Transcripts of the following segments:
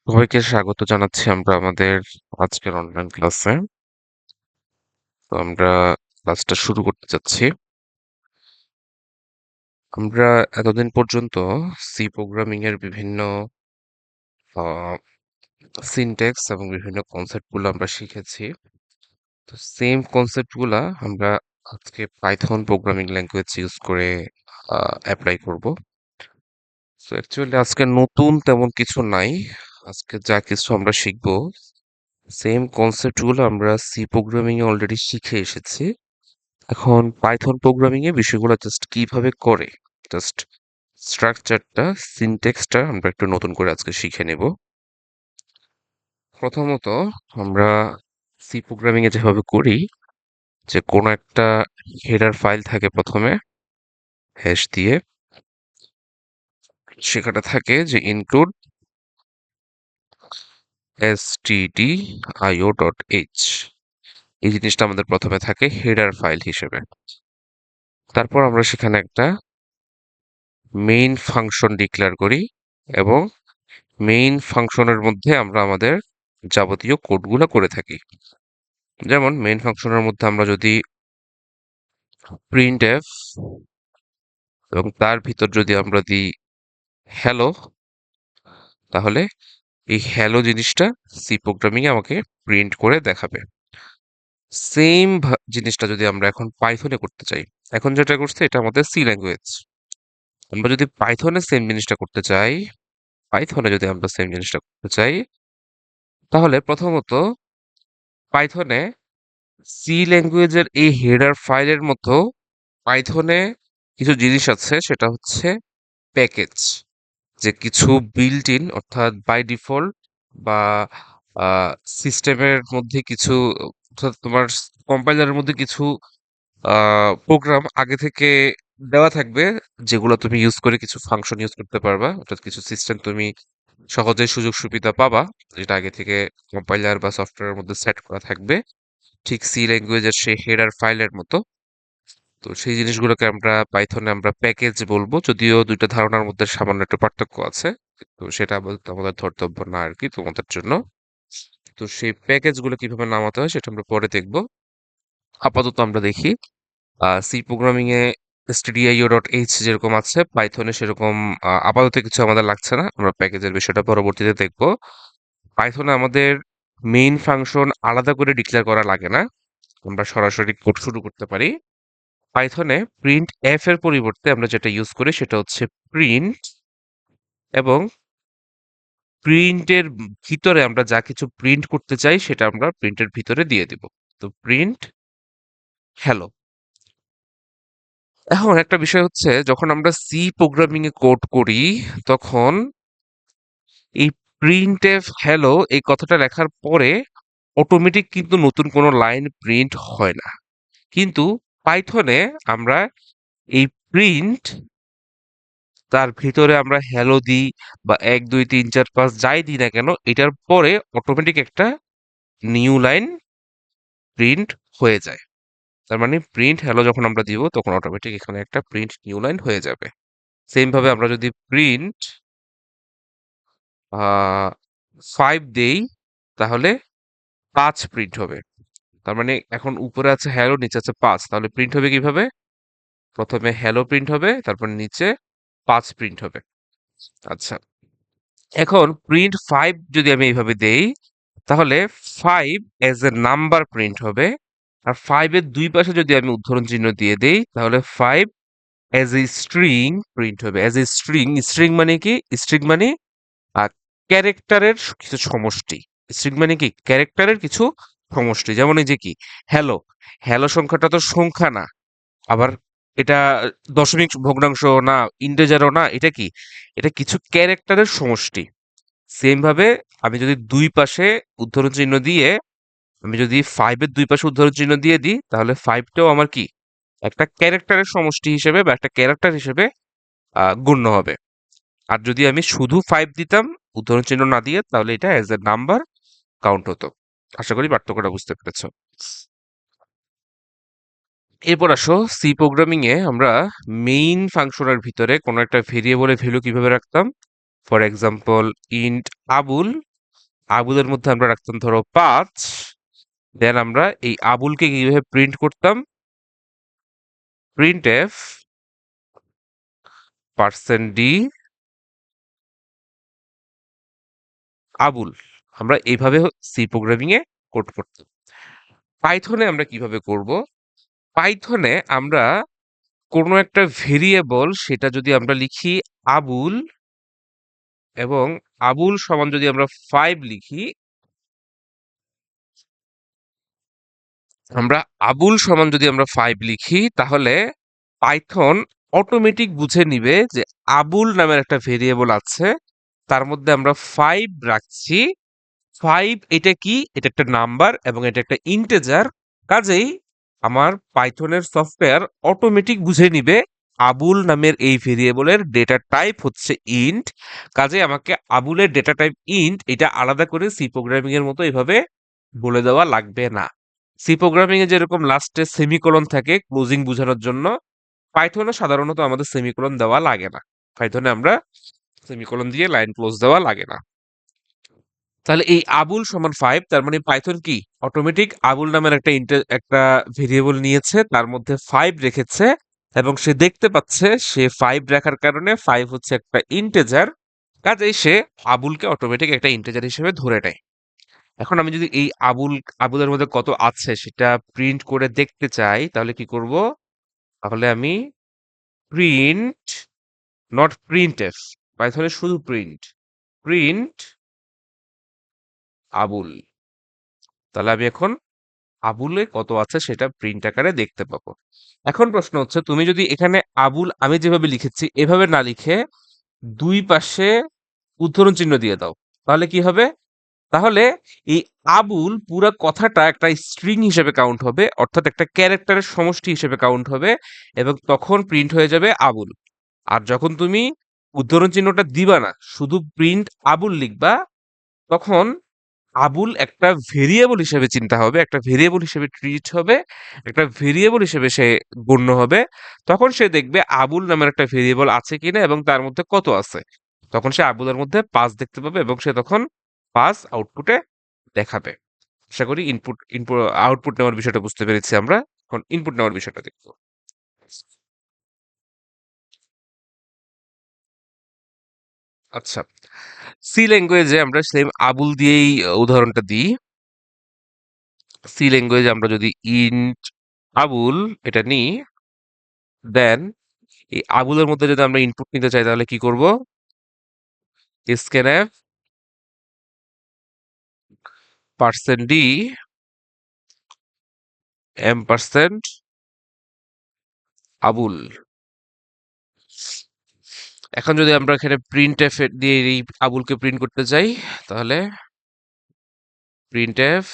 সবাইকে স্বাগত জানাচ্ছি আমরা আমাদের আজকের অনলাইন ক্লাসে। তো আমরা ক্লাসটা শুরু করতে যাচ্ছি। আমরা এতদিন পর্যন্ত সি প্রোগ্রামিং এর বিভিন্ন সিনট্যাক্স এবং বিভিন্ন কনসেপ্ট গুলো আমরা শিখেছি। তো সেম কনসেপ্ট গুলা আমরা আজকে পাইথন প্রোগ্রামিং ল্যাঙ্গুয়েজ ইউজ করে অ্যাপ্লাই করব। তো অ্যাকচুয়ালি আজকে নতুন তেমন কিছু নাই। আজকে যা কিছু আমরা শিখবো সেম কনসেপ্ট গুলো আমরা সি প্রোগ্রামিং এ অলরেডি শিখে এসেছি। এখন পাইথন প্রোগ্রামিং এ বিষয়গুলো জাস্ট কিভাবে করে, জাস্ট স্ট্রাকচারটা, সিনট্যাক্সটা আমরা একটু নতুন করে আজকে শিখে নেব। প্রথমত আমরা সি প্রোগ্রামিং এ যেভাবে করি, যে কোনো একটা হেডার ফাইল থাকে প্রথমে হ্যাশ দিয়ে, সেখানে থাকে যে ইনক্লুড stdio.h। এই জিনিসটা আমাদের প্রথমে থাকে হেডার ফাইল হিসেবে। তারপর আমরা সেখানে একটা মেইন ফাংশন ডিক্লেয়ার করি এবং মেইন ফাংশনের মধ্যে আমরা আমাদের যাবতীয় কোডগুলো করে থাকি। যেমন মেইন ফাংশনের মধ্যে আমরা যদি প্রিন্টএফ এবং তার ভিতর যদি আমরা দিই হ্যালো, তাহলে এই হ্যালো জিনিসটা সি প্রোগ্রামিং এ আমাকে প্রিন্ট করে দেখাবে। সেম জিনিসটা যদি আমরা এখন পাইথনে করতে চাই, এখন যেটা করছে এটা আমাদের সি ল্যাঙ্গুয়েজ, আমরা যদি পাইথনে সেম জিনিসটা করতে চাই, পাইথনে যদি আমরা সেম জিনিসটা করতে চাই, তাহলে প্রথমত পাইথনে সি ল্যাঙ্গুয়েজের এই হেডার ফাইলের মতো পাইথনে কিছু জিনিস আছে, সেটা হচ্ছে প্যাকেজ। যে কিছু বিল্ট ইন, অর্থাৎ বাই ডিফল্ট বা সিস্টেমের মধ্যে কিছু, অর্থাৎ তোমার কম্পাইলারের মধ্যে কিছু প্রোগ্রাম আগে থেকে দেওয়া থাকবে, যেগুলো তুমি ইউজ করে কিছু ফাংশন ইউজ করতে পারবা, অর্থাৎ কিছু সিস্টেম তুমি সহজে সুযোগ সুবিধা পাবা, যেটা আগে থেকে কম্পাইলার বা সফটওয়্যারের মধ্যে সেট করা থাকবে, ঠিক সি ল্যাঙ্গুয়েজের সেই হেডার ফাইলের মতো। তো সেই জিনিসগুলোকে আমরা পাইথনে আমরা প্যাকেজ বলবো, যদিও দুইটা ধারণার মধ্যে সামান্য একটু পার্থক্য আছে। তো সেটা বলতে আমাদের ধর্তব্য না আর কি তোমাদের জন্য। তো সেই প্যাকেজগুলো কিভাবে নামাতে হয় সেটা আমরা পরে দেখব। আপাতত আমরা দেখি সি প্রোগ্রামিং এ stdio.h যেরকম আছে, পাইথনে সেরকম আপাতত কিছু আমাদের লাগছে না। আমরা প্যাকেজের বিষয়টা পরবর্তীতে দেখব। পাইথনে আমাদের মেইন ফাংশন আলাদা করে ডিক্লেয়ার করা লাগে না, আমরা সরাসরি কোড শুরু করতে পারি। পাইথনে প্রিন্ট এফ এর পরিবর্তে আমরা যেটা ইউজ করি সেটা হচ্ছে প্রিন্ট, এবং প্রিন্টের ভিতরে আমরা যা কিছু প্রিন্ট করতে চাই সেটা আমরা প্রিন্টের ভিতরে দিয়ে দিব। তো প্রিন্ট হ্যালো। এখন একটা বিষয় হচ্ছে, যখন আমরা সি প্রোগ্রামিং এ কোড করি, তখন এই প্রিন্ট এফ হ্যালো এই কথাটা লেখার পরে অটোমেটিক কিন্তু নতুন কোনো লাইন প্রিন্ট হয় না। কিন্তু পাইথনে আমরা এই প্রিন্ট, তার ভিতরে আমরা হ্যালো দিই বা 1 2 3 4 5 যাই দিই না কেন, এটার পরে অটোমেটিক একটা নিউ লাইন প্রিন্ট হয়ে যায়। তার মানে প্রিন্ট হ্যালো যখন আমরা দিব তখন অটোমেটিক এখানে একটা প্রিন্ট নিউ লাইন হয়ে যাবে। সেম ভাবে আমরা যদি প্রিন্ট 5 দেই, তাহলে 5 প্রিন্ট হবে। তার মানে এখন উপরে আছে হ্যালো, নিচে আছে 5, তাহলে প্রিন্ট হবে কিভাবে? প্রথমে হ্যালো প্রিন্ট হবে, তারপর নিচে 5 প্রিন্ট হবে। আচ্ছা, এখন প্রিন্ট 5 যদি আমি এইভাবে দেই, তাহলে 5 এজ এ নাম্বার প্রিন্ট হবে। আর 5 এর দুই পাশে যদি আমি উদ্ধরণ চিহ্ন দিয়ে দেই, তাহলে 5 এজ এ স্ট্রিং প্রিন্ট হবে। এজ এ স্ট্রিং, স্ট্রিং মানে কি? স্ট্রিং মানে ক্যারেক্টারের কিছু সমষ্টি। স্ট্রিং মানে কি? ক্যারেক্টারের কিছু সমষ্টি। যেমন এই যে কি হ্যালো, হ্যালো সংখ্যাটা তো সংখ্যা না, আবার এটা দশমিক ভগ্নাংশ না, ইন্টিজারও না, এটা কি? এটা কিছু ক্যারেক্টারের সমষ্টি। সেম ভাবে আমি যদি দুই পাশে উদ্ধরণ চিহ্ন দিয়ে, আমি যদি 5 এর দুই পাশে উদ্ধরণ চিহ্ন দিয়ে দিই, তাহলে 5 টাও আমার কি? একটা ক্যারেক্টারের সমষ্টি হিসেবে বা একটা ক্যারেক্টার হিসেবে গণ্য হবে। আর যদি আমি শুধু 5 দিতাম উদ্ধরণ চিহ্ন না দিয়ে, তাহলে এটা অ্যাজ এ নাম্বার কাউন্ট হতো। আশা করি পার্থক্যটা বুঝতে পেরেছো। এরপর আসো, সি প্রোগ্রামিং এ আমরা মেইন ফাংশনের ভিতরে কোনো একটা ভেরিয়েবলের ভ্যালু কিভাবে রাখতাম। ফর এক্সাম্পল ইন্ট আবুল আবুলের মধ্যে আমরা রাখতাম ধরো 5, দেন আমরা এই আবুলকে কিভাবে প্রিন্ট করতাম, প্রিন্ট এফ %d আবুল, আমরা এইভাবে সি প্রোগ্রামিং এ কোড করতাম। পাইথনে আমরা কিভাবে করব? পাইথনে আমরা কোনো একটা ভেরিয়েবল সেটা যদি আমরা লিখি আবুল, এবং আবুল সমান যদি আমরা 5 লিখি, আমরা আবুল সমান যদি আমরা 5 লিখি, তাহলে পাইথন অটোমেটিক বুঝে নিবে যে আবুল নামের একটা ভেরিয়েবল আছে, তার মধ্যে আমরা 5 রাখছি। 5 এটা কি? এটা একটা নাম্বার এবং এটা একটা ইন্টেজার। কাজেই আমার পাইথনের সফটওয়্যার অটোমেটিক বুঝে নিবে আবুল নামের এই ভেরিয়েবলের ডেটা টাইপ হচ্ছে ইন্ট। কাজেই আমাকে আবুলের ডেটা টাইপ ইন্ট এটা আলাদা করে সি প্রোগ্রামিং এর মতো এভাবে বলে দেওয়া লাগবে না। সি প্রোগ্রামিং এ যেরকম লাস্টে সেমিকোলন থাকে ক্লোজিং বোঝানোর জন্য, পাইথনে সাধারণত আমাদের সেমিকোলন দেওয়া লাগে না। পাইথনে আমরা সেমিকোলন দিয়ে লাইন ক্লোজ দেওয়া লাগে না। তাহলে এই আবুল সমান 5, তার মানে পাইথন কি অটোমেটিক আবুল নামের একটা ভেরিয়েবল নিয়েছে, তার মধ্যে 5 রেখেছে, এবং সে দেখতে পাচ্ছে সে 5 রাখার কারণে 5 হচ্ছে একটা ইন্টেজার। কাজেই সে আবুলকে অটোমেটিক একটা ইন্টেজার হিসেবে ধরে নেয়। এখন আমি যদি এই আবুলের মধ্যে কত আছে সেটা প্রিন্ট করে দেখতে চাই, তাহলে কি করব? তাহলে আমি প্রিন্ট, নট প্রিন্ট এফ, পাইথনে শুধু প্রিন্ট, প্রিন্ট আবুল। তাহলে আমি এখন আবুলে কত আছে সেটা প্রিন্ট আকারে দেখতে পাবো। এখন প্রশ্ন হচ্ছে, তুমি যদি এখানে আবুল আমি যেভাবে লিখেছি এভাবে না লিখে দুই পাশে উদ্ধরণ চিহ্ন দিয়ে দাও, তাহলে কি হবে? তাহলে এই আবুল পুরা কথাটা একটা স্ট্রিং হিসেবে কাউন্ট হবে, অর্থাৎ একটা ক্যারেক্টারের সমষ্টি হিসেবে কাউন্ট হবে, এবং তখন প্রিন্ট হয়ে যাবে আবুল। আর যখন তুমি উদ্ধরণ চিহ্নটা দিবা না, শুধু প্রিন্ট আবুল লিখবা, তখন আবুল একটা ভেরিয়েবল হিসেবে চিন্তা হবে, একটা ভেরিয়েবল হিসেবে ট্রিট হবে, একটা ভেরিয়েবল হিসেবে সে গণ্য হবে। তখন সে দেখবে আবুল নামের একটা ভেরিয়েবল আছে কিনা এবং তার মধ্যে কত আছে। তখন সে আবুলের মধ্যে 5 দেখতে পাবে এবং সে তখন 5 আউটপুটে দেখাবে। আশা করি ইনপুট ইনপুট আউটপুট নেওয়ার বিষয়টা বুঝতে পেরেছি আমরা। এখন ইনপুট নেওয়ার বিষয়টা দেখব। আচ্ছা, সি ল্যাঙ্গুয়েজে আমরা সেম আবুল দিয়েই উদাহরণটা দিই। সি ল্যাঙ্গুয়েজে আমরা যদি ইন্ট আবুল এটা নিই, দেন এই আবুলের মধ্যে যদি আমরা ইনপুট নিতে চাই তাহলে কি করব? স্ক্যানএফ %d এম% আবুল। এখন যদি আমরা এখানে প্রিন্ট এফ দিয়ে এই আবুলকে প্রিন্ট করতে চাই, তাহলে প্রিন্ট এফ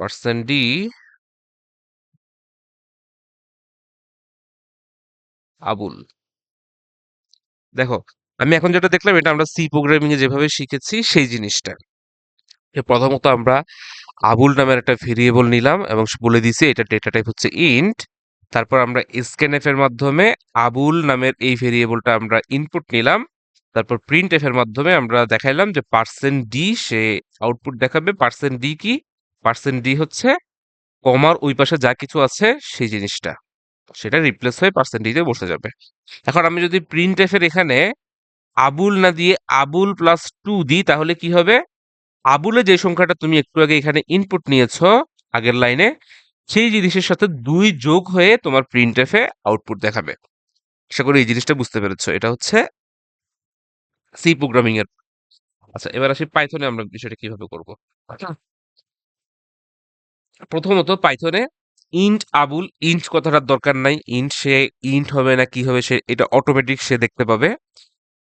%d আবুল। দেখো, আমি এখন যেটা দেখলাম এটা আমরা সি প্রোগ্রামিং এ যেভাবে শিখেছি সেই জিনিসটা। প্রথমত আমরা আবুল নামের একটা ভেরিয়েবল নিলাম এবং বলে দিছি এটা ডেটা টাইপ হচ্ছে ইন্ট। তারপর আমরা স্ক্যানএফ এর মাধ্যমে আবুল নামের এই ভেরিয়েবলটা আমরা ইনপুট নিলাম। তারপর প্রিন্ট এফ এর মাধ্যমে আমরা দেখাইলাম যে %d সে আউটপুট দেখাবে। %d কি? %d হচ্ছে কমার ওই পাশে যা কিছু আছে সেই জিনিসটা, সেটা রিপ্লেস হয়ে %d তে বসে যাবে। এখন আমি যদি প্রিন্ট এফ এর এখানে আবুল না দিয়ে আবুল +2 দিই, তাহলে কি হবে? আবুলে যে সংখ্যাটা তুমি একটু আগে এখানে ইনপুট নিয়েছো আগের লাইনে, সেই জিনিসের সাথে 2 যোগ হয়ে তোমার প্রিন্টএফ এ আউটপুট দেখাবে। আশা করি এই জিনিসটা বুঝতে পেরেছো। এটা হচ্ছে সি প্রোগ্রামিং এর। আচ্ছা, এবার আসি পাইথনে আমরা বিষয়টা কিভাবে করব। আচ্ছা, প্রথমত পাইথনে ইন্ট আবুল, ইন্ট কথাটার দরকার নাই। ইন্ট সে ইন্ট হবে না কি হবে সে এটা অটোমেটিক সে দেখতে পাবে।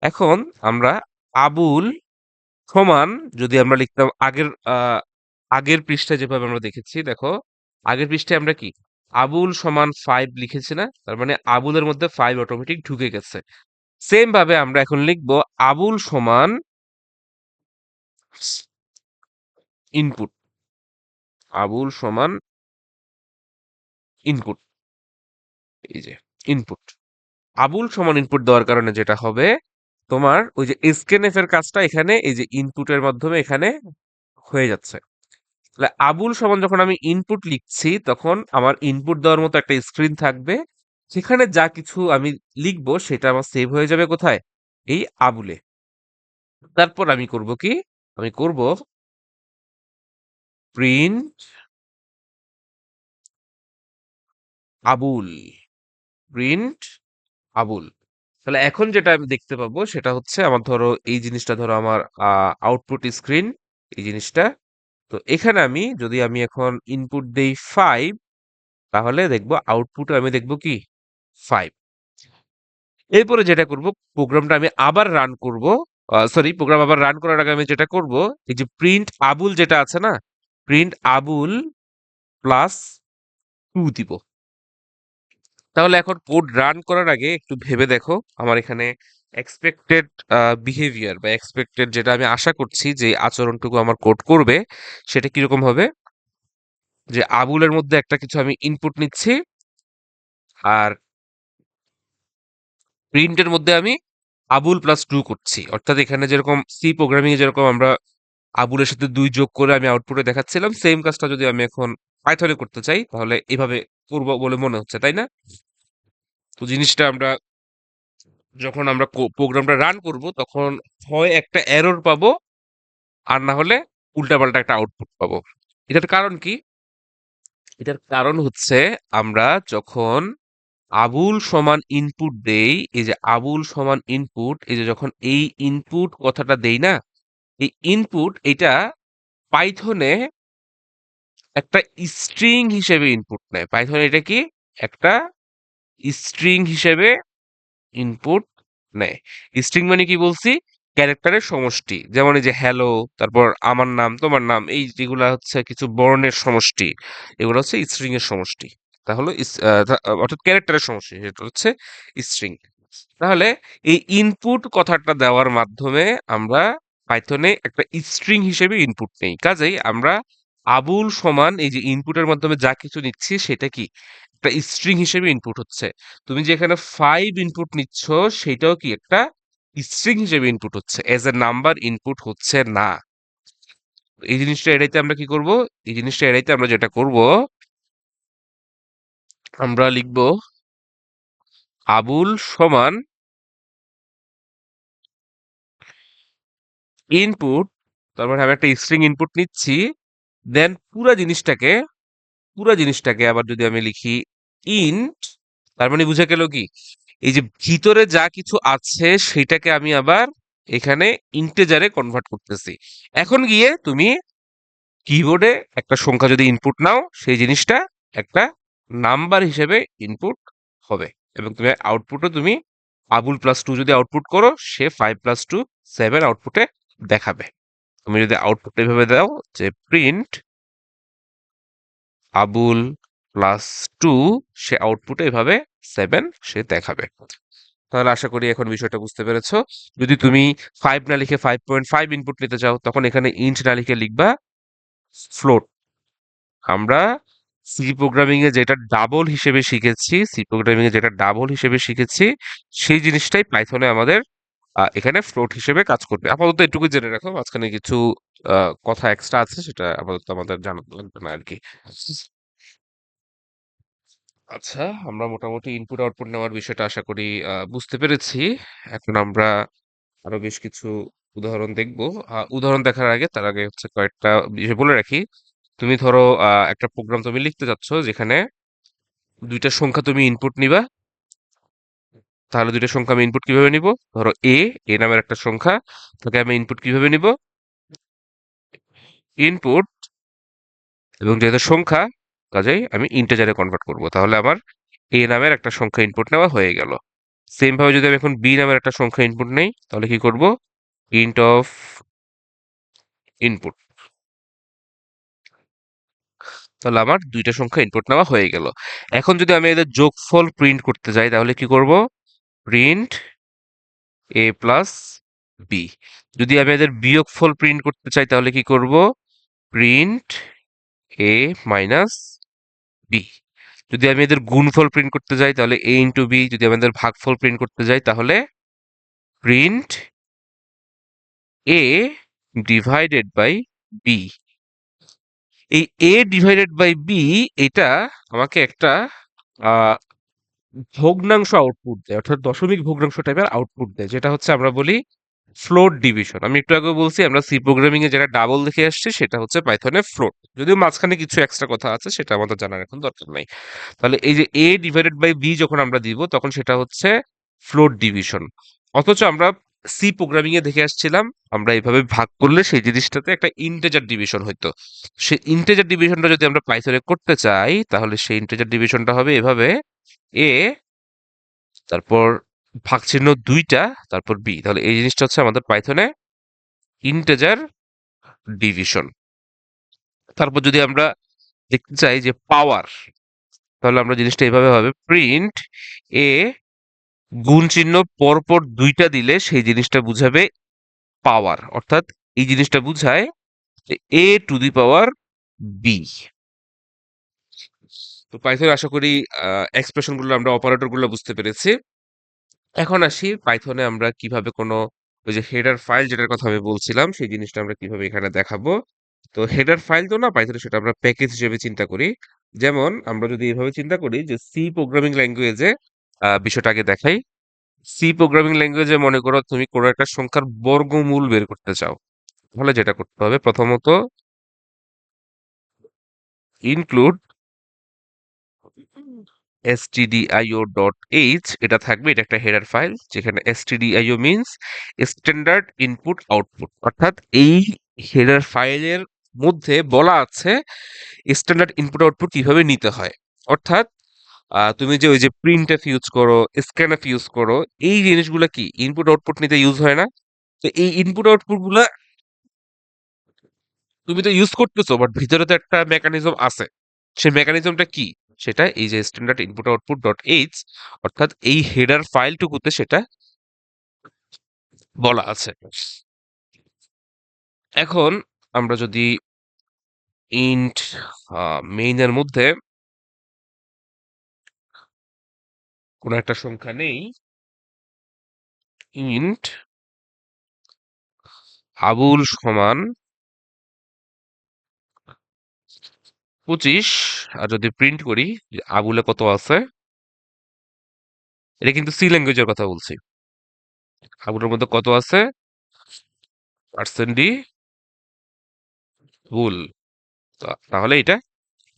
এখন আমরা আবুল সমান যদি আমরা লিখতাম আগের পৃষ্ঠায় যেভাবে আমরা দেখেছি, দেখো আগের পৃষ্ঠায় আমরা কি আবুল সমান 5 লিখেছি না, তার মানে আবুলের মধ্যে 5 অটোমেটিক ঢুকে গেছে। সেম ভাবে আমরা এখন লিখবো আবুল সমান ইনপুট, আবুল সমান ইনপুট, এই যে ইনপুট। আবুল সমান ইনপুট দেওয়ার কারণে যেটা হবে, তোমার ওই যে এসকেএনএফ এর কাজটা এখানে এই যে ইনপুটের মাধ্যমে এখানে হয়ে যাচ্ছে। তাহলে আবুল সমান যখন আমি ইনপুট লিখছি তখন আমার ইনপুট দেওয়ার মতো একটা স্ক্রিন থাকবে, সেখানে যা কিছু আমি লিখবো সেটা আমার সেভ হয়ে যাবে কোথায়, এই আবুলে। তারপর আমি করব কি, আমি করব প্রিন্ট আবুল, প্রিন্ট আবুল। তাহলে এখন যেটা আমি দেখতে পাবো সেটা হচ্ছে আমার, ধরো এই জিনিসটা, ধরো আমার আউটপুট স্ক্রিন, এই জিনিসটা। তো এখানে আমি যদি আমি এখন ইনপুট দেই 5, তাহলে দেখবো আউটপুটে আমি দেখবো কি 5। এরপরে যেটা করব, প্রোগ্রামটা আমি আবার রান করব। সরি, প্রোগ্রাম আবার রান করার আগে আমি যেটা করব, এই যে প্রিন্ট আবুল যেটা আছে না, প্রিন্ট আবুল প্লাস 2 দিব। তাহলে এখন কোড রান করার আগে একটু ভেবে দেখো, আমার এখানে এক্সপেক্টেড বিহেভিয়ার বা এক্সপেক্টেড যেটা আমি আশা করছি যে আচরণটুকু আমার কোড করবে, সেটা কিরকম হবে। যে আবুলের মধ্যে একটা কিছু আমি ইনপুট নিচ্ছি, আর প্রিন্টের মধ্যে আমি আবুল প্লাস 2 করছি। অর্থাৎ এখানে যেরকম সি প্রোগ্রামিং এ যেরকম আমরা আবুলের সাথে 2 যোগ করে আমি আউটপুটে দেখাচ্ছিলাম, সেম কাজটা যদি আমি এখন পাইথনে করতে চাই তাহলে এভাবে করবো বলে মনে হচ্ছে, তাই না? তো জিনিসটা আমরা যখন আমরা প্রোগ্রামটা রান করব তখন হয় একটা এরর পাবো, আর না হলে উল্টাপাল্টা একটা আউটপুট পাবো। এটার কারণ কি? এটার কারণ হচ্ছে আমরা যখন আবুল সমান ইনপুট দেই, এই যে আবুল সমান ইনপুট, এই যে যখন এই ইনপুট কথাটা দেই না, এই ইনপুট এটা পাইথনে একটা স্ট্রিং হিসেবে ইনপুট নেয়। পাইথন এটা কি একটা স্ট্রিং হিসেবে ইনপুট নেয়। স্ট্রিং মানে কি বলছি? ক্যারেক্টারের সমষ্টি। যেমন এই যে হ্যালো, তারপর আমার নাম, তোমার নাম, এই যেগুলা হচ্ছে কিছু বর্ণের সমষ্টি, এগুলো হচ্ছে স্ট্রিং এর সমষ্টি। তাহলে অর্থাৎ ক্যারেক্টারের সমষ্টি, সেটা হচ্ছে স্ট্রিং। তাহলে এই ইনপুট কথাটা দেওয়ার মাধ্যমে আমরা পাইথনে একটা স্ট্রিং হিসেবে ইনপুট নেই। কাজেই আমরা আবুল সমান এই যে ইনপুটের মাধ্যমে যা কিছু নিচ্ছি সেটা কি একটা স্ট্রিং হিসেবে ইনপুট হচ্ছে। তুমি যে এখানে 5 ইনপুট নিচ্ছ সেটাও কি একটা স্ট্রিং হিসেবে ইনপুট হচ্ছে, এজ এ নাম্বার ইনপুট হচ্ছে না। এই জিনিসটা এড়াইতে আমরা কি করব, এই জিনিসটা এড়াইতে আমরা যেটা করব, আমরা লিখব আবুল সমান ইনপুট, তার মানে আমি একটা স্ট্রিং ইনপুট নিচ্ছি, দেন পুরা জিনিসটাকে আবার যদি আমি লিখি ইন্ট, তার মানে বুঝা গেল কি, এই যে ভিতরে যা কিছু আছে সেটাকে আমি আবার এখানে ইন্টেজারে কনভার্ট করতেছি। এখন গিয়ে তুমি কিবোর্ডে একটা সংখ্যা যদি ইনপুট নাও, সেই জিনিসটা একটা নাম্বার হিসেবে ইনপুট হবে, এবং তুমি আউটপুটও তুমি আবুল প্লাস 2 যদি আউটপুট করো, সে 5 প্লাস 2 7 আউটপুটে দেখাবে। তুমি যদি আউটপুট এভাবে দাও যে প্রিন্ট আবুল প্লাস 2, সে আউটপুটে এভাবে 7 সে দেখাবে। তাহলে আশা করি এখন বিষয়টা বুঝতে পেরেছো। যদি তুমি 5 না লিখে 5.5 ইনপুট নিতে চাও, তখন এখানে ইন্ট না লিখে লিখবা ফ্লোট। আমরা সি প্রোগ্রামিং এ যেটা ডাবল হিসেবে শিখেছি, সেই জিনিসটাই পাইথনে আমাদের এখানে ফ্লোট হিসেবে কাজ করবে। আপাতত এটুকু জেনে রাখো, মাঝখানে কিছু কথা এক্সট্রা আছে, সেটা আপাতত আমাদের জানা লাগবে না আর কি। আচ্ছা, আমরা মোটামুটি ইনপুট আউটপুট নেওয়ার বিষয়টা আশা করি বুঝতে পেরেছি। এখন আমরা আরো বেশ কিছু উদাহরণ দেখব। উদাহরণ দেখার আগে, তার আগে হচ্ছে কয়েকটা বিষয় বলে রাখি। তুমি ধরো একটা প্রোগ্রাম তুমি লিখতে যাচ্ছ, যেখানে দুইটা সংখ্যা তুমি ইনপুট নিবা। তাহলে দুইটা সংখ্যা আমি ইনপুট কিভাবে নিব? ধরো এ নামের একটা সংখ্যা, তাকে আমি ইনপুট কিভাবে নিব? ইনপুট, এবং যেহেতু সংখ্যা, কাজেই আমি ইন্টিজারে কনভার্ট করব। তাহলে আমার এ নামের একটা সংখ্যা ইনপুট নেওয়া হয়ে গেল। সেম ভাবে যদি আমি এখন বি নামের একটা সংখ্যা ইনপুট নেই, তাহলে কি করব? Int of input. তাহলে আমার দুইটা সংখ্যা ইনপুট নেওয়া হয়ে গেল। এখন যদি আমি এদের যোগফল প্রিন্ট করতে যাই, তাহলে কি করব? প্রিন্ট এ প্লাস বি। যদি আমি এদের বিয়োগফল প্রিন্ট করতে চাই, তাহলে কি করব? প্রিন্ট এ মাইনাস বি। যদি আমি এদের গুণফল প্রিন্ট করতে যাই তাহলে a ইন্টু বি, যদি আমি এদের ভাগফল প্রিন্ট করতে যাই তাহলে print a divided by b. এই a ডিভাইডেড বাই বি এটা আমাকে একটা আহ, ভগ্নাংশ আউটপুট দেয়, অর্থাৎ দশমিক ভগ্নাংশ টাইপের আউটপুট দেয়, যেটা হচ্ছে আমরা বলি ফ্লোট ডিভিশন। আমি একটু আগে বলছি আমরা সি প্রোগ্রামিং এ যেটা ডাবল দেখে আসছি সেটা হচ্ছে পাইথনে ফ্লোট, যদিও মাঝখানে কিছু এক্সট্রা কথা আছে সেটা আমাদের জানার এখন দরকার নাই। তাহলে এই যে এ ডিভাইডেড বাই বি যখন আমরা দিব তখন সেটা হচ্ছে ফ্লোট ডিভিশন। অথচ আমরা সি প্রোগ্রামিং এ দেখে আসছিলাম আমরা এইভাবে ভাগ করলে সেই জিনিসটাতে একটা ইন্টেজার ডিভিশন হইতো। সেই ইন্টেজার ডিভিশনটা যদি আমরা পাইথনে করতে চাই তাহলে সেই ইন্টেজার ডিভিশনটা হবে এভাবে: এ, তারপর ভাগ চিহ্ন দুইটা, তারপর বি। তাহলে এই জিনিসটা হচ্ছে আমাদের পাইথনে ইন্টেজার ডিভিশন। তারপর যদি আমরা দেখতে চাই যে পাওয়ার, তাহলে আমরা জিনিসটা এভাবে হবে: প্রিন্ট এ গুণ চিহ্ন পরপর দুইটা দিলে সেই জিনিসটা বুঝাবে পাওয়ার, অর্থাৎ এই জিনিসটা বুঝায় যে এ টু দি পাওয়ার বি। তো পাইথনে আশা করি এক্সপ্রেশন গুলো আমরা অপারেটর গুলো বুঝতে পেরেছি। এখন আসি পাইথনে আমরা কিভাবে কোনো ওই যে হেডার ফাইল যেটার কথা আমি বলছিলাম সেই জিনিসটা আমরা কিভাবে এখানে দেখাবো। তো হেডার ফাইল তো না, পাইথনে সেটা আমরা প্যাকেজ হিসেবে চিন্তা করি। যেমন আমরা যদি এভাবে চিন্তা করি যে সি প্রোগ্রামিং ল্যাঙ্গুয়েজে, বিষয়টা আগে দেখাই। সি প্রোগ্রামিং ল্যাঙ্গুয়েজে মনে করো তুমি কোনো একটা সংখ্যার বর্গমূল বের করতে চাও, তাহলে যেটা করতে হবে প্রথমত ইনক্লুড stdio.h, এটা থাকবে, এটা একটা হেডার ফাইল যেখানে stdio means standard input output, অর্থাৎ এই হেডার ফাইলের মধ্যে বলা আছে স্ট্যান্ডার্ড ইনপুট আউটপুট কিভাবে নিতে হয়। অর্থাৎ তুমি যে ওই যে প্রিন্টএফ ইউজ করো, স্ক্যানএফ ইউজ করো, এই জিনিসগুলো কি ইনপুট আউটপুট নিতে ইউজ হয় না? তো এই ইনপুট আউটপুট গুলা তুমি তো ইউজ করতেছো, বাট ভিতরে তো একটা মেকানিজম আছে। সেই মেকানিজমটা কি? সেটা এই যে standard input output dot H, অর্থাৎ এই হেডার ফাইলটুকুতে সেটা বলা আছে। এখন আমরা যদি ইন্ট মেইনের মধ্যে কোনো একটা সংখ্যা নেই, ইন্ট আবুল সমান 25, আর যদি প্রিন্ট করি যে আবুলে কত আছে, এটা কিন্তু সি ল্যাঙ্গুয়েজের কথা বলছি, আবুলের মধ্যে কত আছে পার্সেন্ট ডি ভুল, তাহলে এটা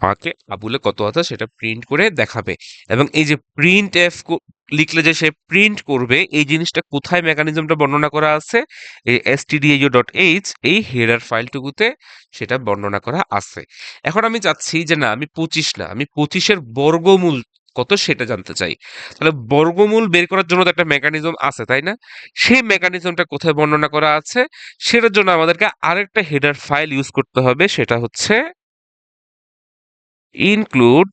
আমাকে আবুলে কত আছে সেটা প্রিন্ট করে দেখাবে। এবং এই যে প্রিন্ট এফ লিখলে যে সে প্রিন্ট করবে এই জিনিসটা কোথায় মেকানিজমটা বর্ণনা করা আছে, এই stdio.h এই হেডার ফাইলটুকুতে সেটা বর্ণনা করা আছে। এখন আমি চাচ্ছি যে না, আমি 25 না, আমি 25-এর বর্গমূল কত সেটা জানতে চাই। তাহলে বর্গমূল বের করার জন্য তো একটা মেকানিজম আছে, তাই না? সেই মেকানিজমটা কোথায় বর্ণনা করা আছে সেটার জন্য আমাদেরকে আরেকটা হেডার ফাইল ইউজ করতে হবে, সেটা হচ্ছে include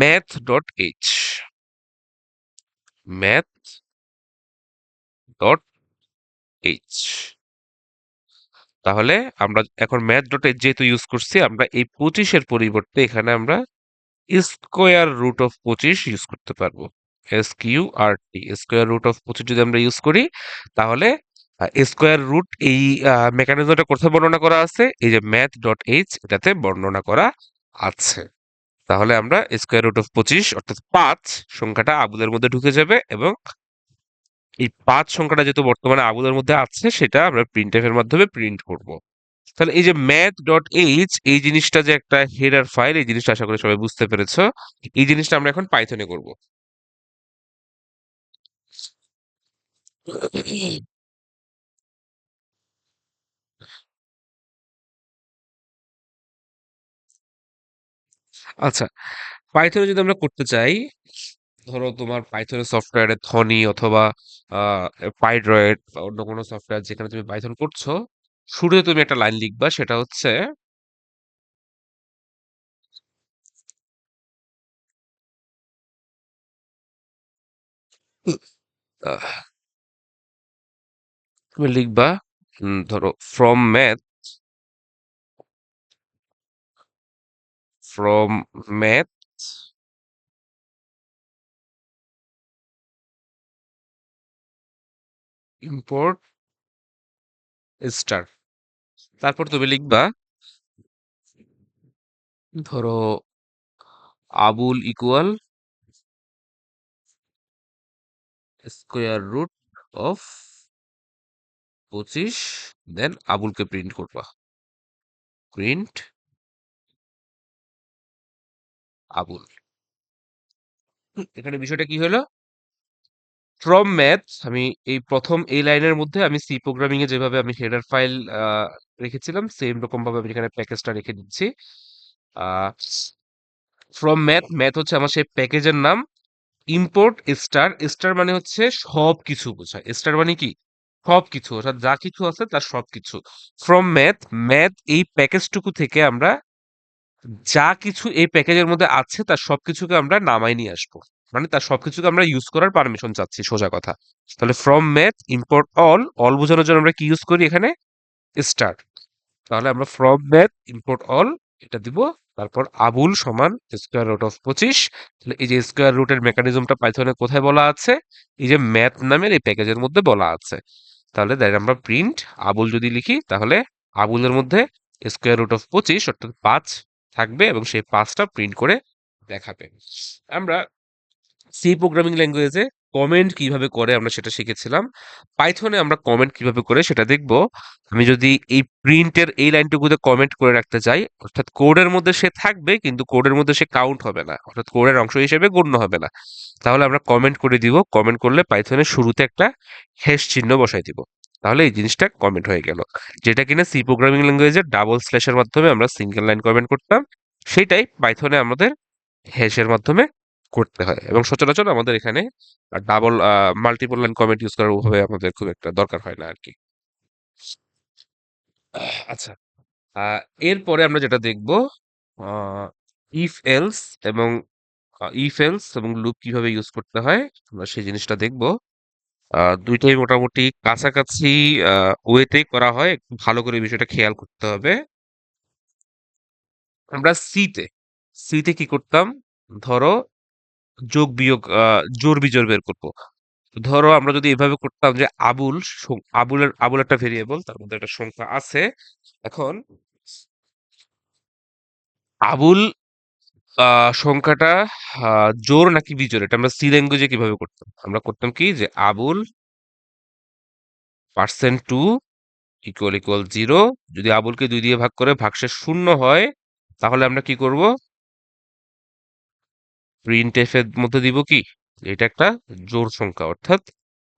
math.h, math.h। তাহলে আমরা এখন math.h যেহেতু ইউজ করছি, আমরা এই 25-এর পরিবর্তে এখানে আমরা স্কোয়ার রুট অফ 25 ইউজ করতে পারবো। SQRT, স্কোয়ার রুট অফ 25 যদি আমরা ইউজ করি তাহলে স্কোয়ার রুট এই মেকানিজমটা কোথায় বর্ণনা করা আছে, এই যে math.h এটাতে বর্ণনা করা আছে। তাহলে আমরা স্কোয়ার রুট অফ 25 অর্থাৎ 5 সংখ্যাটা আবুলের মধ্যে ঢুকে যাবে, এবং এই 5 সংখ্যাটা যেহেতু বর্তমানে আবুলের মধ্যে আছে সেটা আমরা প্রিন্টএফ এর মাধ্যমে প্রিন্ট করব। তাহলে এই যে math.h এই জিনিসটা যে একটা হেডার ফাইল, এই জিনিসটা আশা করি সবাই বুঝতে পেরেছো। এই জিনিসটা আমরা এখন পাইথনে করব। আচ্ছা, পাইথনে যদি আমরা করতে চাই, ধরো তোমার পাইথনের সফটওয়্যারে থনি অথবা পাইড্রয়েড বা অন্য কোনো সফটওয়্যার যেখানে তুমি পাইথন করছো, শুরুতে তুমি একটা লাইন লিখবা, সেটা হচ্ছে আহ, তুমি লিখবা ধরো from math from math import star. তারপর তুমি লিখবা, ধরো Abul equal square root of 25, then আবুলকে প্রিন্ট করবা, প্রিন্ট আবুল। এখানে বিষয়টা কি হলো, ফ্রম ম্যাথ আমি এই প্রথম এই লাইনের মধ্যে আমি সি প্রোগ্রামিং এ যেভাবে আমি হেডার ফাইল রেখেছিলাম সেম রকম ভাবে আমি এখানে প্যাকেজটা রেখে দিচ্ছি। ফ্রম ম্যাথ, ম্যাথ হচ্ছে আমার সেই প্যাকেজের নাম। ইম্পোর্ট স্টার, স্টার মানে হচ্ছে সব কিছু বোঝায়, স্টার মানে কি সব কিছু, অর্থাৎ যা কিছু আছে তার সব কিছু। ফ্রম ম্যাথ, ম্যাথ এই প্যাকেজটুকু থেকে আমরা যা কিছু এই প্যাকেজের মধ্যে আছে তার সবকিছুকে আমরা নামাই নিয়ে আসবো, মানে তার সবকিছুকে আমরা ইউজ করার পারমিশন চাচ্ছি, সোজা কথা। তাহলে from math import all, all বোঝানোর জন্য আমরা কি ইউজ করি এখানে, স্টার। তাহলে আমরা ফ্রম ম্যাথ ইম্পোর্ট অল এটা দিব। তারপর আবুল সমান স্কোয়ার রুট অফ 25। তাহলে এই যে স্কোয়ার রুটের মেকানিজমটা পাইথনে কোথায় বলা আছে, এই যে ম্যাথ নামের এই প্যাকেজের মধ্যে বলা আছে। তাহলে দেন আমরা প্রিন্ট আবুল যদি লিখি, তাহলে আবুলের মধ্যে স্কোয়ার রুট অফ 25 অর্থাৎ 5 থাকবে এবং সেই 5টা প্রিন্ট করে দেখাবে। আমরা সি প্রোগ্রামিং ল্যাঙ্গুয়েজে কমেন্ট কিভাবে করে আমরা সেটা শিখেছিলাম। পাইথনে আমরা কমেন্ট কিভাবে করে সেটা দেখব। আমি যদি এই প্রিন্টের এই লাইনটুকুতে কমেন্ট করে রাখতে চাই, অর্থাৎ কোডের মধ্যে সে থাকবে কিন্তু কোডের মধ্যে সে কাউন্ট হবে না, অর্থাৎ কোডের অংশ হিসেবে গণ্য হবে না, তাহলে আমরা কমেন্ট করে দিব। কমেন্ট করলে পাইথনের শুরুতে একটা হ্যাশ চিহ্ন বসাই দিব, তাহলে এই জিনিসটা কমেন্ট হয়ে গেল। যেটা কিনা সি প্রোগ্রামিং ল্যাঙ্গুয়েজের ডাবল স্ল্যাশের মাধ্যমে আমরা সিঙ্গেল লাইন কমেন্ট করতাম, সেটাই পাইথনে আমাদের হ্যাশের মাধ্যমে করতে হয়। এবং সচরাচর আমাদের এখানে double multiple line comment use করার ওভাবে আমাদের খুব একটা দরকার হয় না আর কি। আচ্ছা, আহ, এরপরে আমরা যেটা দেখব, ইফ এলস এবং লুপ কিভাবে ইউজ করতে হয় আমরা সেই জিনিসটা দেখব। দুইটাই মোটামুটি কাছাকাছি ওয়েতেই করা হয়, একটু ভালো করে বিষয়টা খেয়াল করতে হবে। আমরা সিতে সিতে কি করতাম, ধরো যোগ বিয়োগ জোড় বিজোড় বের করবো। ধরো আমরা যদি এভাবে করতাম যে আবুল একটা ভেরিয়েবল, তার মধ্যে একটা সংখ্যা আছে। এখন আবুল সংখ্যাটা জোড় নাকি বিজোড়, এটা আমরা সি ল্যাঙ্গুয়েজে কিভাবে করতাম, আমরা করতাম কি যে Abul percent two equal equal 0। যদি আবুলকে 2 দিয়ে ভাগ করে ভাগশেষ 0 হয়, তাহলে আমরা কি করব, প্রিন্ট এফ এর মধ্যে দিব কি এটা একটা জোড় সংখ্যা, অর্থাৎ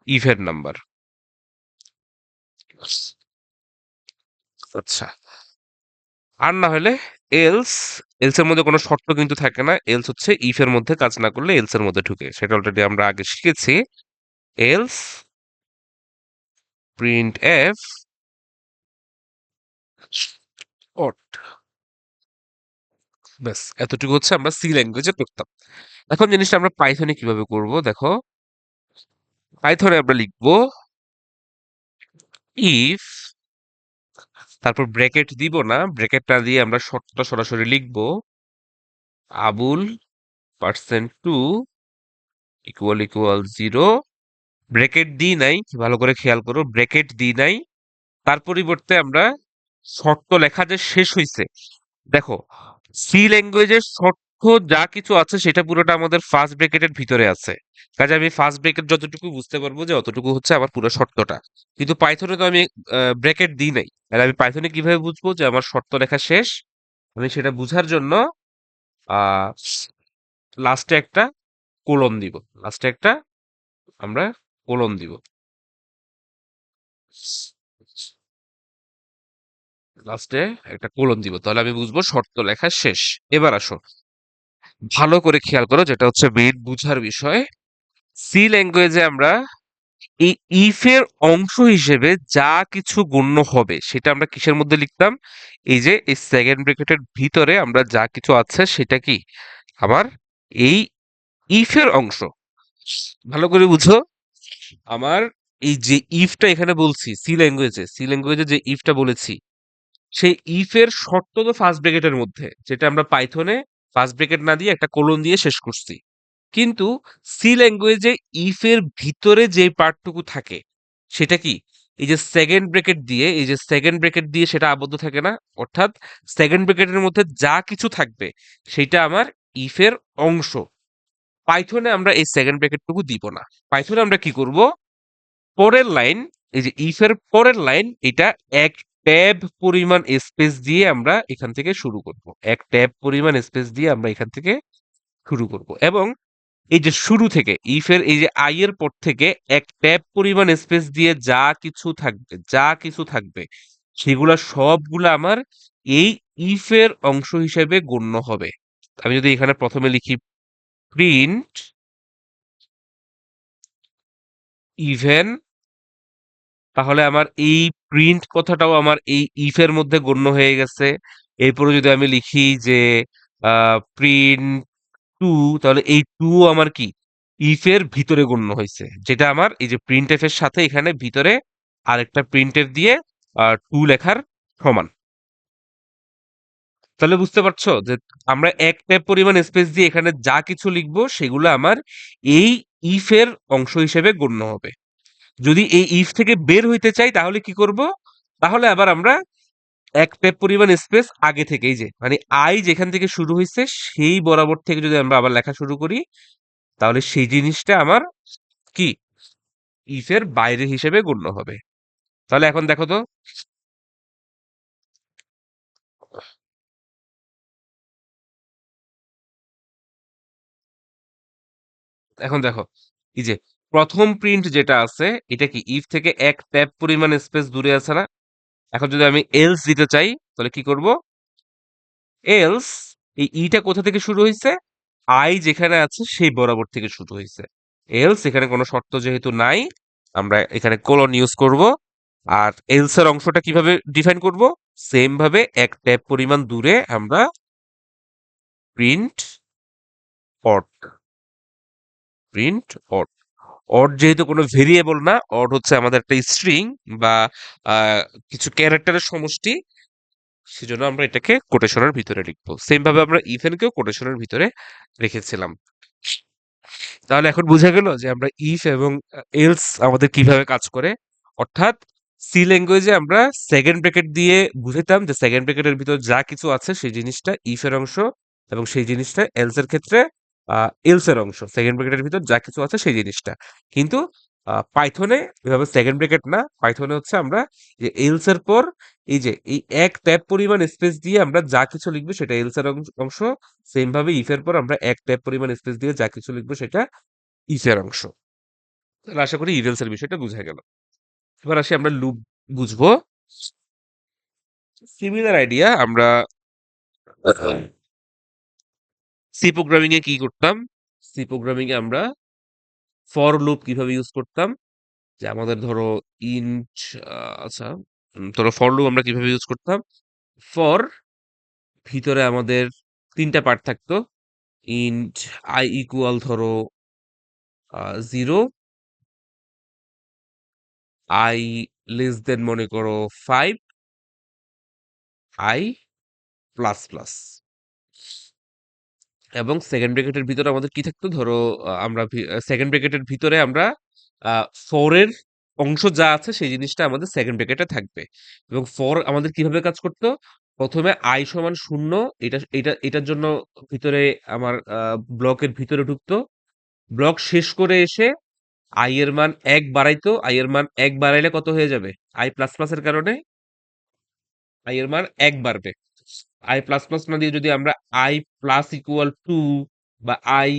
ইভেন নাম্বার। আচ্ছা, আর না হলে এলস, এলস এর মধ্যে কোনো শর্ত কিন্তু থাকে না, এলস হচ্ছে ইফ এর মধ্যে কাজ না করলে এলস এর মধ্যে ঢুকে, সেটা অলরেডি আমরা আগে শিখেছি। এলস প্রিন্ট এফ অট, ব্যাস এতটুকু হচ্ছে আমরা সি ল্যাঙ্গুয়েজে করতাম। এখন জিনিসটা আমরা পাইথনে কিভাবে করব দেখো। পাইথনে আমরা লিখবো ইফ, তারপর ব্র্যাকেট দিব না, ব্র্যাকেট না দিয়ে আমরা শর্তটা সরাসরি লিখবো, আবুল percent two equal equal 0। Bracket দিই নাই, ভালো করে খেয়াল করো, ব্র্যাকেট দিই নাই, তার পরিবর্তে আমরা শর্ত লেখা যে শেষ হইছে। দেখো, সি ল্যাঙ্গুয়েজের শর্ত যা কিছু আছে সেটা পুরোটা আমাদের ফার্স্ট ব্র্যাকেটের ভিতরে আছে, কাজে আমি ফার্স্ট ব্র্যাকেট যতটুকু বুঝতে পারবো যে অতটুকু হচ্ছে আমার পুরো শর্তটা। কিন্তু পাইথনে তো আমি ব্র্যাকেট দিই নাই, তাহলে আমি পাইথনে কিভাবে বুঝবো যে আমার শর্ত লেখা শেষ, আমি সেটা বুঝার জন্য আহ লাস্টে একটা কোলন দিব, লাস্টে একটা আমরা কোলন দিব, লাস্টে একটা কোলন দিব, তাহলে আমি বুঝবো শর্ত লেখা শেষ। এবার আসো, ভালো করে খেয়াল করো, যেটা হচ্ছে মেইন বুঝার বিষয়। সি ল্যাঙ্গুয়েজে আমরা এই ইফ এর অংশ হিসেবে যা কিছু গণ্য হবে সেটা আমরা কিসের মধ্যে লিখতাম, এই যে এই সেকেন্ড ব্র্যাকেটের ভিতরে আমরা যা কিছু আছে সেটা কি আমার এই ইফ এর অংশ। ভালো করে বুঝো, আমার এই যে ইফটা এখানে বলছি সি ল্যাঙ্গুয়েজে যে ইফটা বলেছি, সেই ইফের শর্ত তো ফার্স্ট ব্র্যাকেটের মধ্যে, যেটা আমরা পাইথনে ফার্স্ট ব্র্যাকেট না দিয়ে একটা কোলন দিয়ে শেষ করছি। কিন্তু সি ল্যাঙ্গুয়েজে ইফের ভিতরে যে পার্টটুকু থাকে সেটা কি, এই যে সেকেন্ড ব্র্যাকেট দিয়ে, এই যে সেকেন্ড ব্র্যাকেট দিয়ে সেটা আবদ্ধ থাকে না, অর্থাৎ সেকেন্ড ব্র্যাকেটের মধ্যে যা কিছু থাকবে সেটা আমার ইফের অংশ। পাইথনে আমরা এই সেকেন্ড ব্র্যাকেটটুকু দিব না। পাইথনে আমরা কি করব, পরের লাইন, এই যে ইফ এর পরের লাইন, এটা এক ট্যাব পরিমাণ স্পেস দিয়ে আমরা এখান থেকে শুরু করব। এক ট্যাব পরিমাণ স্পেস দিয়ে আমরা এখান থেকে শুরু করব, এবং এই যে শুরু থেকে ইফ এর এই যে আই এর পর থেকে এক ট্যাব পরিমাণ স্পেস দিয়ে যা কিছু থাকবে, যা কিছু থাকবে সেগুলা সবগুলা আমার এই ইফ এর অংশ হিসেবে গণ্য হবে। আমি যদি এখানে প্রথমে লিখি প্রিন্ট ইভেন, তাহলে আমার এই প্রিন্ট কথাটাও আমার এই ইফ এর মধ্যে গণ্য হয়ে গেছে। এরপরে যদি আমি লিখি যে প্রিন্ট টু, তাহলে এই টু আমার কি ইফ এর ভিতরে গণ্য হয়েছে, যেটা আমার এই যে প্রিন্ট এফ এর সাথে এখানে ভিতরে আরেকটা প্রিন্ট এফ দিয়ে টু লেখার সমান। তাহলে বুঝতে পারছো যে আমরা এক ট্যাব পরিমাণ স্পেস দিয়ে এখানে যা কিছু লিখবো সেগুলো আমার এই ইফ এর অংশ হিসেবে গণ্য হবে। যদি এই ইফ থেকে বের হইতে চাই তাহলে কি করব, তাহলে আবার আমরা এক ট্যাব পরিমাণ স্পেস আগে থেকে, এই যে মানে আই যেখান থেকে শুরু হয়েছে সেই বরাবর থেকে যদি আমরা আবার লেখা শুরু করি, তাহলে সেই জিনিসটা আমার কি ইফ এর বাইরে হিসেবে গণ্য হবে। তাহলে এখন দেখো তো, এখন দেখো এই যে প্রথম প্রিন্ট যেটা আছে এটা কি ইফ থেকে এক ট্যাব পরিমাণ স্পেস দূরে আছে না। এখন যদি আমি এলস দিতে চাই তাহলে কি করব, এলস এই ইটা কোথা থেকে শুরু হয়েছে, আই যেখানে আছে সেই বরাবর থেকে শুরু হয়েছে। এলস এখানে কোনো শর্ত যেহেতু নাই, আমরা এখানে কোলন ইউজ করব। আর এলস এর অংশটা কিভাবে ডিফাইন করব, সেম ভাবে এক ট্যাব পরিমাণ দূরে আমরা প্রিন্ট অট, প্রিন্ট অট। অট যেহেতু কোনো ভেরিয়েবল না, অট হচ্ছে আমাদের একটা স্ট্রিং বা আহ, কিছু ক্যারেক্টারের সমষ্টি, সেজন্য আমরা এটাকে কোটেশনের ভিতরে লিখবো। সেম ভাবে আমরা ইভেনকেও কোটেশনের ভিতরে রেখেছিলাম। তাহলে এখন বোঝা গেল যে আমরা ইফ এবং এলস আমাদের কিভাবে কাজ করে। অর্থাৎ সি ল্যাঙ্গুয়েজে আমরা সেকেন্ড ব্র্যাকেট দিয়ে বুঝাতাম যে সেকেন্ড ব্র্যাকেটের ভিতর যা কিছু আছে সেই জিনিসটা ইফ এর অংশ, এবং সেই জিনিসটা এলস এর ক্ষেত্রে এলস এর অংশ। সেকেন্ড ব্র্যাকেটের ভিতর যা কিছু আছে সেই জিনিসটা। কিন্তু পাইথনে এভাবে সেকেন্ড ব্র্যাকেট না, পাইথনে হচ্ছে আমরা যে এলস এর পর এই যে এই এক ট্যাব পরিমাণ স্পেস দিয়ে আমরা যা কিছু লিখবো সেটা এলস এর অংশ। সেম ভাবে ইফ এর পর আমরা এক ট্যাব পরিমাণ স্পেস দিয়ে যা কিছু লিখবো সেটা ইফের অংশ। তাহলে আশা করি ইভেন্টস এর বিষয়টা বুঝা গেল। এবার আসি আমরা লুপ বুঝবো। সিমিলার আইডিয়া আমরা সি প্রোগ্রামিং এ কি করতাম, সি প্রোগ্রামিং এ আমরা ফর লুপ কিভাবে ইউজ করতাম, যে আমাদের ধরো ইন্ট, আচ্ছা, ধরো ফর লুপ আমরা কিভাবে ইউজ করতাম। ফর ভিতরে আমাদের তিনটা পার্ট থাকতো। ইন্ট আই ইকুয়াল ধরো 0, আই লেস দেন মনে করো 5, আই প্লাস প্লাস। এবং সেকেন্ড ব্র্যাকেটের ভিতরে আমাদের কি থাকতো, ধরো আমরা সেকেন্ড ব্র্যাকেটের ভিতরে আমরা ফর এর অংশ যা আছে সেই জিনিসটা আমাদের সেকেন্ড ব্র্যাকেটে থাকবে। এবং ফর আমাদের কিভাবে কাজ করতো, প্রথমে আই সমান 0, এটার জন্য ভিতরে আমার ব্লকের ভিতরে ঢুকতো, ব্লক শেষ করে এসে আই এর মান 1 বাড়াইতো। আই এর মান 1 বাড়াইলে কত হয়ে যাবে, আই প্লাস প্লাস এর কারণে আই এর মান 1 বাড়বে। আই প্লাস প্লাস না দিয়ে যদি আমরা আই প্লাস ইকুয়াল টু বা I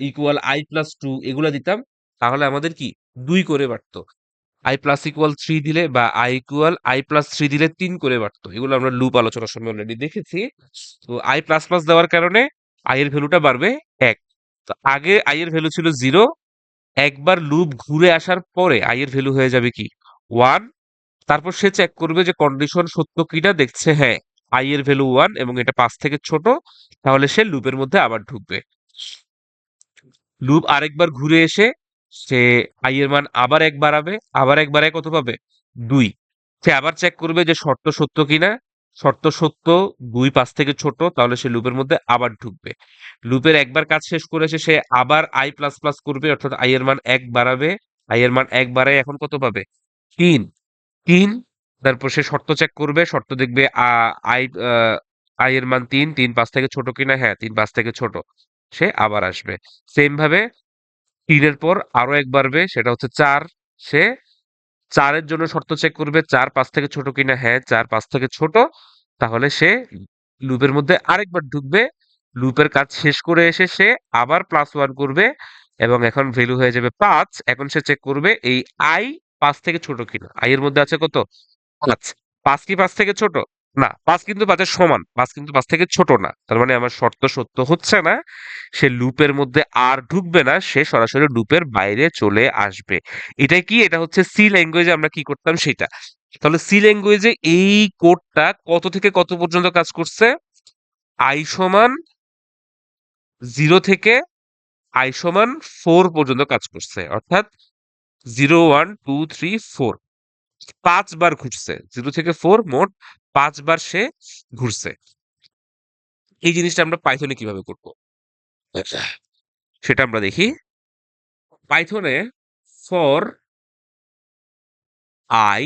equal I plus two এগুলা দিতাম, তাহলে আমাদের কি 2 করে বাড়তো। আই প্লাস ইকুয়াল 3 দিলে বা আই ইকুয়াল আই প্লাস 3 দিলে 3 করে বাড়তো। এগুলো আমরা লুপ আলোচনার সময় অলরেডি দেখেছি। তো আই প্লাস প্লাস দেওয়ার কারণে আই এর ভ্যালুটা বাড়বে 1। তো আগে আই এর ভ্যালু ছিল 0, একবার লুপ ঘুরে আসার পরে আই এর ভ্যালু হয়ে যাবে কি 1। তারপর সে চেক করবে যে কন্ডিশন সত্য কিনা, দেখছে হ্যাঁ আই এর ভ্যালু 1 এবং এটা 5 থেকে ছোট, তাহলে সে লুপের মধ্যে আবার ঢুকবে। লুপ আরেকবার ঘুরে এসে সে আই এর মান আবার 1 বাড়াবে, আবার 1 বাড়ায় কত পাবে 2। সে আবার চেক করবে যে শর্ত সত্য কিনা, শর্ত সত্য, 2 5 থেকে ছোট, তাহলে সে লুপের মধ্যে আবার ঢুকবে। লুপের একবার কাজ শেষ করেছে, সে আবার i প্লাস প্লাস করবে, অর্থাৎ i এর মান 1 বাড়াবে। i এর মান 1 বাড়ায় এখন কত পাবে? 3। 3। তারপর সে শর্ত চেক করবে, শর্ত দেখবে i i এর মান 3, 3 5 থেকে ছোট কিনা, হ্যাঁ 3 5 থেকে ছোট, সে আবার আসবে। সেম ভাবে 3 এর পর আরো এক বাড়বে, সেটা হচ্ছে 4। সে 4 এর জন্য শর্ত চেক করবে, 4 5 থেকে ছোট কিনা, হ্যাঁ 4 5 থেকে ছোট, তাহলে সে লুপের মধ্যে আরেকবার ঢুকবে। লুপের কাজ শেষ করে এসে সে আবার +1 করবে এবং এখন ভ্যালু হয়ে যাবে 5। এখন সে চেক করবে এই i 5 থেকে ছোট কিনা। i এর মধ্যে আছে কত? 5। 5 কি 5 থেকে ছোট? না, 5 কিন্তু 5 এর সমান। 5 কিন্তু 5 থেকে ছোট না। তার মানে আমার শর্ত সত্য হচ্ছে না। সে লুপের মধ্যে আর ঢুকবে না। সে সরাসরি লুপের বাইরে চলে আসবে। এটা কি? এটা হচ্ছে সি ল্যাঙ্গুয়েজে আমরা কি করতাম সেটা। তাহলে সি ল্যাঙ্গুয়েজে এই কোডটা কত থেকে কত পর্যন্ত কাজ করছে? i সমান 0 থেকে i সমান 4 পর্যন্ত কাজ করছে। অর্থাৎ 0 1 2 3 4, 5 বার ঘুরছে। 0 থেকে 4 মোট 5 বার সে ঘুরছে। এই জিনিসটা আমরা পাইথনে কিভাবে করব? আচ্ছা, সেটা আমরা দেখি। পাইথনে ফর i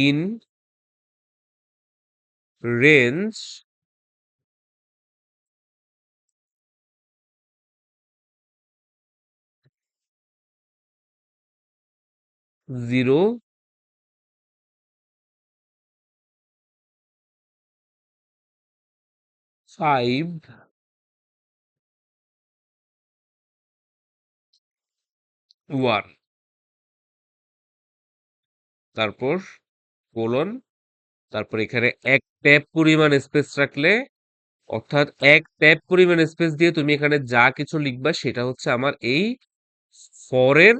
in range 0 5 1, তারপর কোলন, তারপর এখানে এক ট্যাব পরিমাণ স্পেস রাখলে, অর্থাৎ এক ট্যাব পরিমাণ স্পেস দিয়ে তুমি এখানে যা কিছু লিখবা সেটা হচ্ছে আমার এই ফরের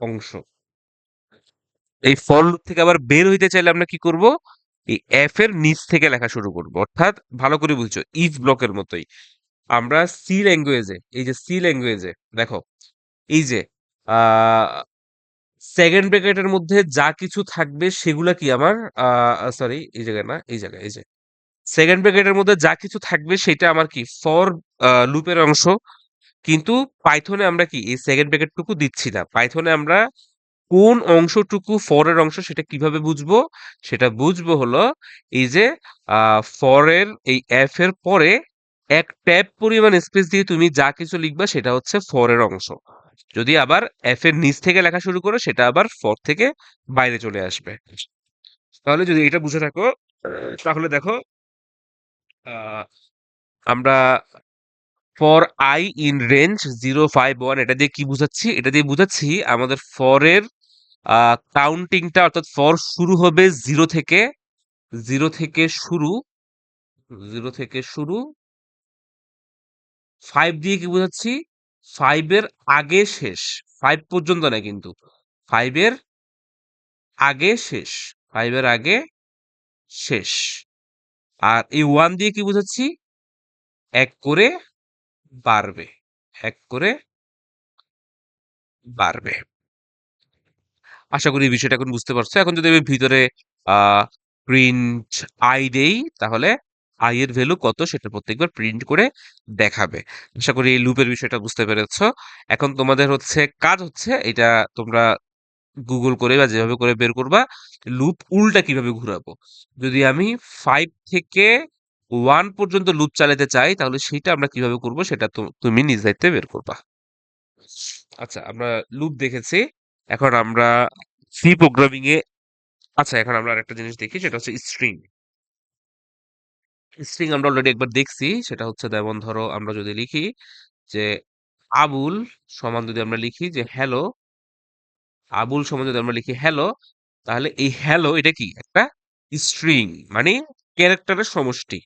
অংশ। এই ফর লুপ থেকে আবার বের হইতে চাইলে আমরা কি করব? এই এফ এর নিচ থেকে লেখা শুরু করব। অর্থাৎ ভালো করে বুঝছো, ইফ ব্লকের মতোই। আমরা সি ল্যাঙ্গুয়েজে, এই যে সি ল্যাঙ্গুয়েজে দেখো, এই যে সেকেন্ড ব্র্যাকেটের মধ্যে যা কিছু থাকবে সেগুলা কি আমার, সরি এই জায়গায় না, এই জায়গায়, এই যে সেকেন্ড ব্র্যাকেটের মধ্যে যা কিছু থাকবে সেটা আমার কি ফর লুপের অংশ। কিন্তু পাইথনে আমরা কি এই সেকেন্ড ব্র্যাকেটটুকু দিচ্ছি না। পাইথনে আমরা কোন অংশটুকু ফরের অংশ সেটা কিভাবে বুঝবো? সেটা বুঝবো হলো এই যে ফরের এই এফ এর পরে এক ট্যাব পরিমাণ স্পেস দিয়ে তুমি যা কিছু লিখবা সেটা হচ্ছে ফরের অংশ। যদি আবার এফ এর নিচ থেকে লেখা শুরু করো সেটা আবার ফর থেকে বাইরে চলে আসবে। তাহলে যদি এটা বুঝে থাকো তাহলে দেখো, আহ, আমরা ফর আই ইন রেঞ্জ 0 5 1 এটা দিয়ে কি বুঝাচ্ছি? এটা দিয়ে বুঝাচ্ছি আমাদের ফরের কাউন্টিংটা, অর্থাৎ ফর শুরু হবে জিরো থেকে, জিরো থেকে শুরু, জিরো থেকে শুরু। 5 দিয়ে কি বোঝাচ্ছি? 5 এর আগে শেষ, 5 পর্যন্ত না কিন্তু, 5 এর আগে শেষ, 5 এর আগে শেষ। আর এই 1 দিয়ে কি বোঝাচ্ছি? এক করে বাড়বে, এক করে বাড়বে। আশা করি এই বিষয়টা এখন বুঝতে পারছো। এখন যদি আমি ভিতরে প্রিন্ট আই দেই, তাহলে আই এর ভ্যালু কত সেটা প্রত্যেকবার প্রিন্ট করে দেখাবে। আশা করি এই লুপের বিষয়টা বুঝতে পেরেছো। এখন তোমাদের হচ্ছে কাজ হচ্ছে এটা তোমরা গুগল করে বা যেভাবে করে বের করবা লুপ উল্টা কিভাবে ঘুরাবো। যদি আমি 5 থেকে 1 পর্যন্ত লুপ চালাতে চাই তাহলে সেইটা আমরা কিভাবে করব সেটা তুমি নিজ দায়িত্বে বের করবা। আচ্ছা, আমরা লুপ দেখেছি। এখন আমরা সি প্রোগ্রামিং এ, আচ্ছা এখন আমরা আরেকটা জিনিস দেখি সেটা হচ্ছে স্ট্রিং। স্ট্রিং আমরা অলরেডি একবার দেখছি, সেটা হচ্ছে যেমন ধরো আমরা যদি লিখি যে আবুল সমান, যদি আমরা লিখি যে হ্যালো, আবুল সমান যদি আমরা লিখি হ্যালো, তাহলে এই হ্যালো এটা কি একটা স্ট্রিং, মানে ক্যারেক্টারের সমষ্টি।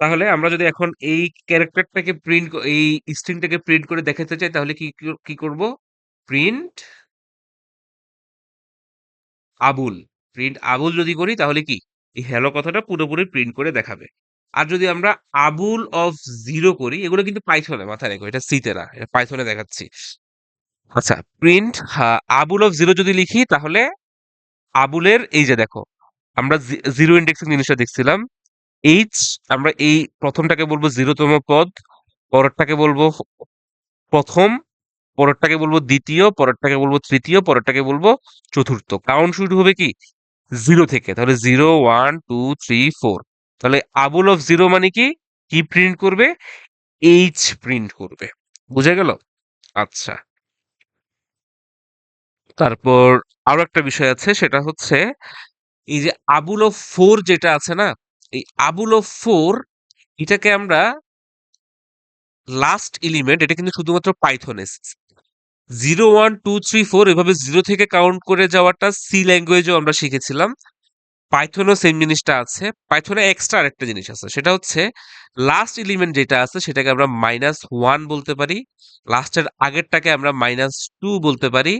তাহলে আমরা যদি এখন এই ক্যারেক্টারটাকে প্রিন্ট, এই স্ট্রিংটাকে প্রিন্ট করে দেখাতে চাই তাহলে কি কি করব? প্রিন্ট আবুল। প্রিন্ট আবুল যদি করি তাহলে কি এই হ্যালো কথাটা পুরোপুরি প্রিন্ট করে দেখাবে। আর যদি আমরা আবুল অফ জিরো করি, এগুলো কিন্তু পাইথনে, মাথায় রেখো এটা সিতে না, এটা পাইথনে দেখাচ্ছি। আচ্ছা, প্রিন্ট আবুল অফ জিরো যদি লিখি তাহলে আবুলের এই যে দেখো, আমরা জিরো ইন্ডেক্সিং জিনিসটা দেখছিলাম। এইচ, আমরা এই প্রথমটাকে বলবো জিরোতম পদ, পরেরটাকে বলবো প্রথম, পরেরটাকে বলবো দ্বিতীয়, পরেরটাকে বলবো তৃতীয়, পরেরটাকে বলবো চতুর্থ। কাউন্ট শুরু হবে কি জিরো থেকে, তাহলে 0 1 2 3 4। তাহলে আবুল অফ জিরো মানে কি, কি প্রিন্ট করবে, এইচ প্রিন্ট করবে। বুঝা গেল? আচ্ছা, তারপর আরো একটা বিষয় আছে, সেটা হচ্ছে এই যে আবুল অফ ফোর যেটা আছে না, এই আবুল অফ ফোর এটাকে আমরা লাস্ট এলিমেন্ট, এটা কিন্তু শুধুমাত্র পাইথনে 0 1 2 3 4 এভাবে জিরো থেকে কাউন্ট করে যাওয়াটা সি ল্যাঙ্গুয়েজও আমরা শিখেছিলাম। পাইথনেও সেম জিনিসটা আছে। পাইথনে এক্সট্রা আরেকটা জিনিস আছে, সেটা হচ্ছে লাস্ট এলিমেন্ট যেটা আছে সেটাকে আমরা -1 বলতে পারি, লাস্টের আগেরটাকে আমরা -2 বলতে পারি,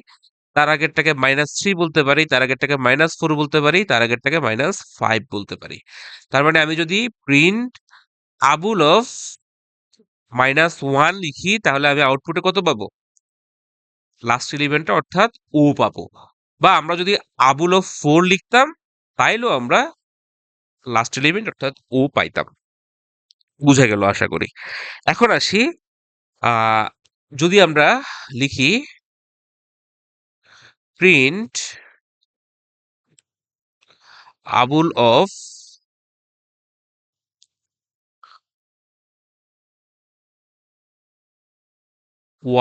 তার আগেরটাকে -3 বলতে পারি, তার আগেরটাকে -4 বলতে পারি, তার আগেরটাকে -5 বলতে পারি। তার মানে আমি যদি প্রিন্ট আবুল অফ -1 লিখি তাহলে আমি আউটপুটে কত পাবো, লাস্ট এলিমেন্টটা অর্থাৎ ও পাবো। বা আমরা যদি আবুল অফ ফোর লিখতাম তাইলেও আমরা লাস্ট এলিমেন্ট অর্থাৎ ও পাইতাম। বুঝা গেল আশা করি। এখন আসি, আহ যদি আমরা লিখি প্রিন্ট আবুল অফ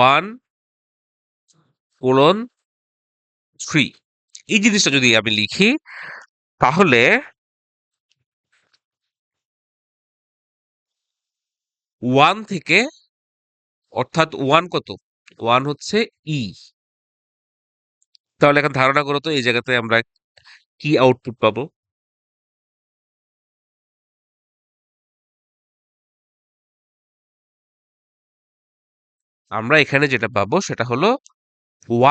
1:3, এই জিনিসটা যদি আমি লিখি তাহলে 1 থেকে, অর্থাৎ 1 কত, 1 হচ্ছে ই। তাহলে এখন ধারণা করো তো এই জায়গাতে আমরা কি আউটপুট পাবো। আমরা এখানে যেটা পাবো সেটা হলো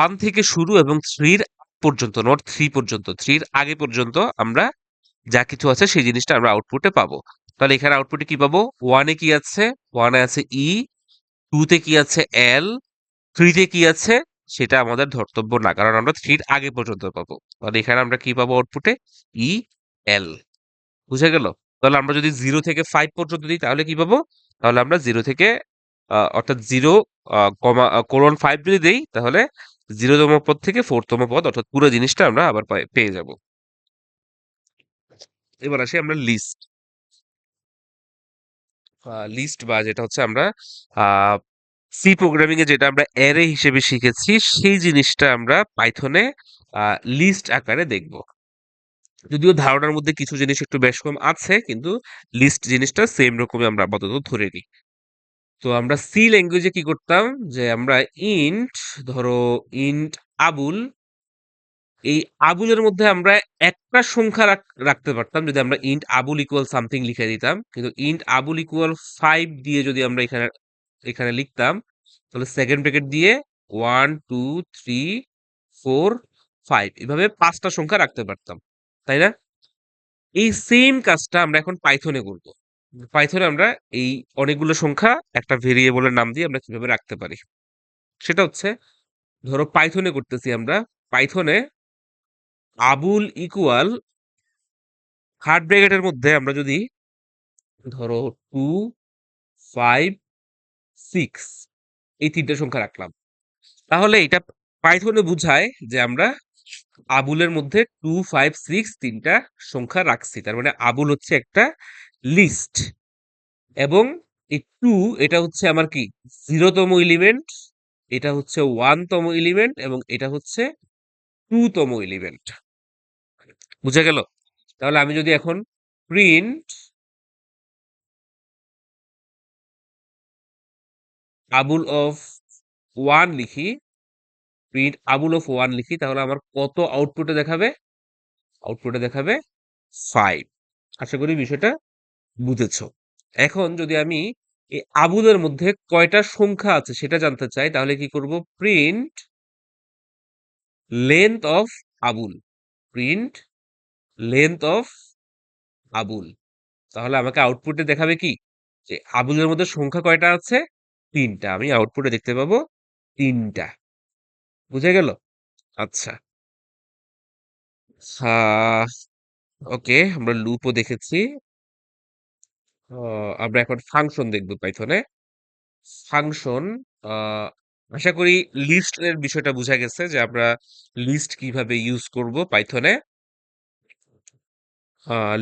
1 থেকে শুরু এবং 3 পর্যন্ত, নট 3 পর্যন্ত, 3 আগে পর্যন্ত আমরা যা কিছু আছে সেই জিনিসটা আমরা আউটপুটে পাবো। তাহলে এখানে আউটপুটে কি পাবো, 1 এ কি আছে, 1 এ আছে ই, 2 তে কি আছে এল, 3 তে কি আছে সেটা আমাদের ধর্তব্য না, কারণ আমরা 3 এর আগে পর্যন্ত পাবো। তাহলে এখানে আমরা কি পাবো আউটপুটে, ই এল। বুঝা গেল? তাহলে আমরা যদি 0 থেকে 5 পর্যন্ত দিই তাহলে কি পাবো, তাহলে আমরা 0 থেকে অর্থাৎ 0 কোলন 5 যদি দেই তাহলে 0 তম পদ থেকে 4 তম পদ, অর্থাৎ পুরো জিনিসটা আমরা আবার পেয়ে যাব। এবার আসি আমরা লিস্ট, লিস্ট বা যেটা হচ্ছে আমরা সি প্রোগ্রামিং এ যেটা আমরা অ্যারে হিসেবে শিখেছি সেই জিনিসটা আমরা পাইথনে লিস্ট আকারে দেখব। যদিও ধারণার মধ্যে কিছু জিনিস একটু বেশ কম আছে, কিন্তু লিস্ট জিনিসটা সেম রকমই আমরা আপাতত ধরে নিই। তো আমরা সি ল্যাঙ্গুয়েজে কি করতাম, যে আমরা ইন্ট, ধরো ইন্ট আবুল, এই আবুলের মধ্যে আমরা একটা সংখ্যা রাখতে পারতাম যদি আমরা ইন্ট আবুল ইকুয়াল সামথিং লিখে দিতাম, কিন্তু ইন্ট আবুল ইকুয়াল 5 দিয়ে যদি আমরা এখানে এখানে লিখতাম তাহলে সেকেন্ড ব্র্যাকেট দিয়ে 1 2 3 4 5 এভাবে 5টা সংখ্যা রাখতে পারতাম, তাই না? এই সেম কাজটা আমরা এখন পাইথনে করব। পাইথনে আমরা এই অনেকগুলো সংখ্যা একটা ভেরিয়েবলের নাম দিয়ে আমরা কিভাবে রাখতে পারি সেটা হচ্ছে, ধরো পাইথনে করতেছি আমরা, পাইথনে আবুল ইকুয়াল থার্ড ব্র্যাকেটের মধ্যে আমরা যদি ধরো 2 5 6 এই তিনটা সংখ্যা রাখলাম, তাহলে এটা পাইথনে বুঝায় যে আমরা আবুলের মধ্যে 2 5 6 তিনটা সংখ্যা রাখছি, তার মানে আবুল হচ্ছে একটা লিস্ট। এবং এই টু, এটা হচ্ছে আমার কি, 0তম এলিমেন্ট, এটা হচ্ছে 1তম এলিমেন্ট, এবং এটা হচ্ছে 2তম এলিমেন্ট। বুঝা গেল? তাহলে আমি যদি এখন প্রিন্ট আবুল অফ 1 লিখি, প্রিন্ট আবুল অফ 1 লিখি, তাহলে আমার কত আউটপুটে দেখাবে, আউটপুটে দেখাবে 5। আশা করি বিষয়টা বুঝেছো। এখন যদি আমি এই আবুলের মধ্যে কয়টা সংখ্যা আছে সেটা জানতে চাই তাহলে কি করব, print length of Abul, print length of Abul. তাহলে আমাকে আউটপুটে দেখাবে কি, যে আবুলের মধ্যে সংখ্যা কয়টা আছে, 3টা। আমি আউটপুটে দেখতে পাবো 3টা। বুঝে গেল? আচ্ছা। আহ ওকে, আমরা লুপও দেখেছি। আমরা এখন ফাংশন দেখব পাইথনে। ফাংশন, আহ আশা করি লিস্ট এর বিষয়টা বোঝা গেছে যে আমরা লিস্ট কিভাবে ইউজ করব পাইথনে।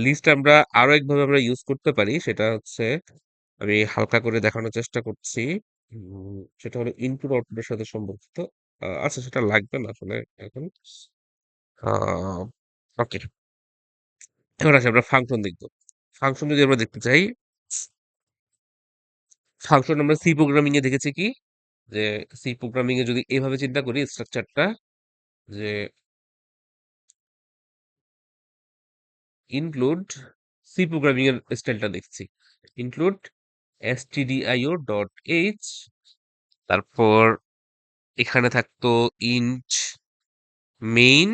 লিস্ট আমরা আরো একভাবে আমরা ইউজ করতে পারি, সেটা হচ্ছে আমি হালকা করে দেখানোর চেষ্টা করছি। সেটা হলো ইনপুট আউটপুটের সাথে সম্পর্কিত। আচ্ছা, সেটা লাগবে না আসলে এখন। ওকে, এবার আসি আমরা ফাংশন দেখব। ফাংশন যদি আমরা দেখতে চাই, ফাংশন আমরা সি প্রোগ্রামিং এ দেখেছি কি, যে সি প্রোগ্রামিং এ যদি এভাবে চিন্তা করি স্ট্রাকচারটা, যে ইনক্লুড, সি প্রোগ্রামিং এর স্টাইলটা দেখছি, ইনক্লুড stdio ডট এইচ, তারপর এখানে থাকতো ইন্ট মেইন,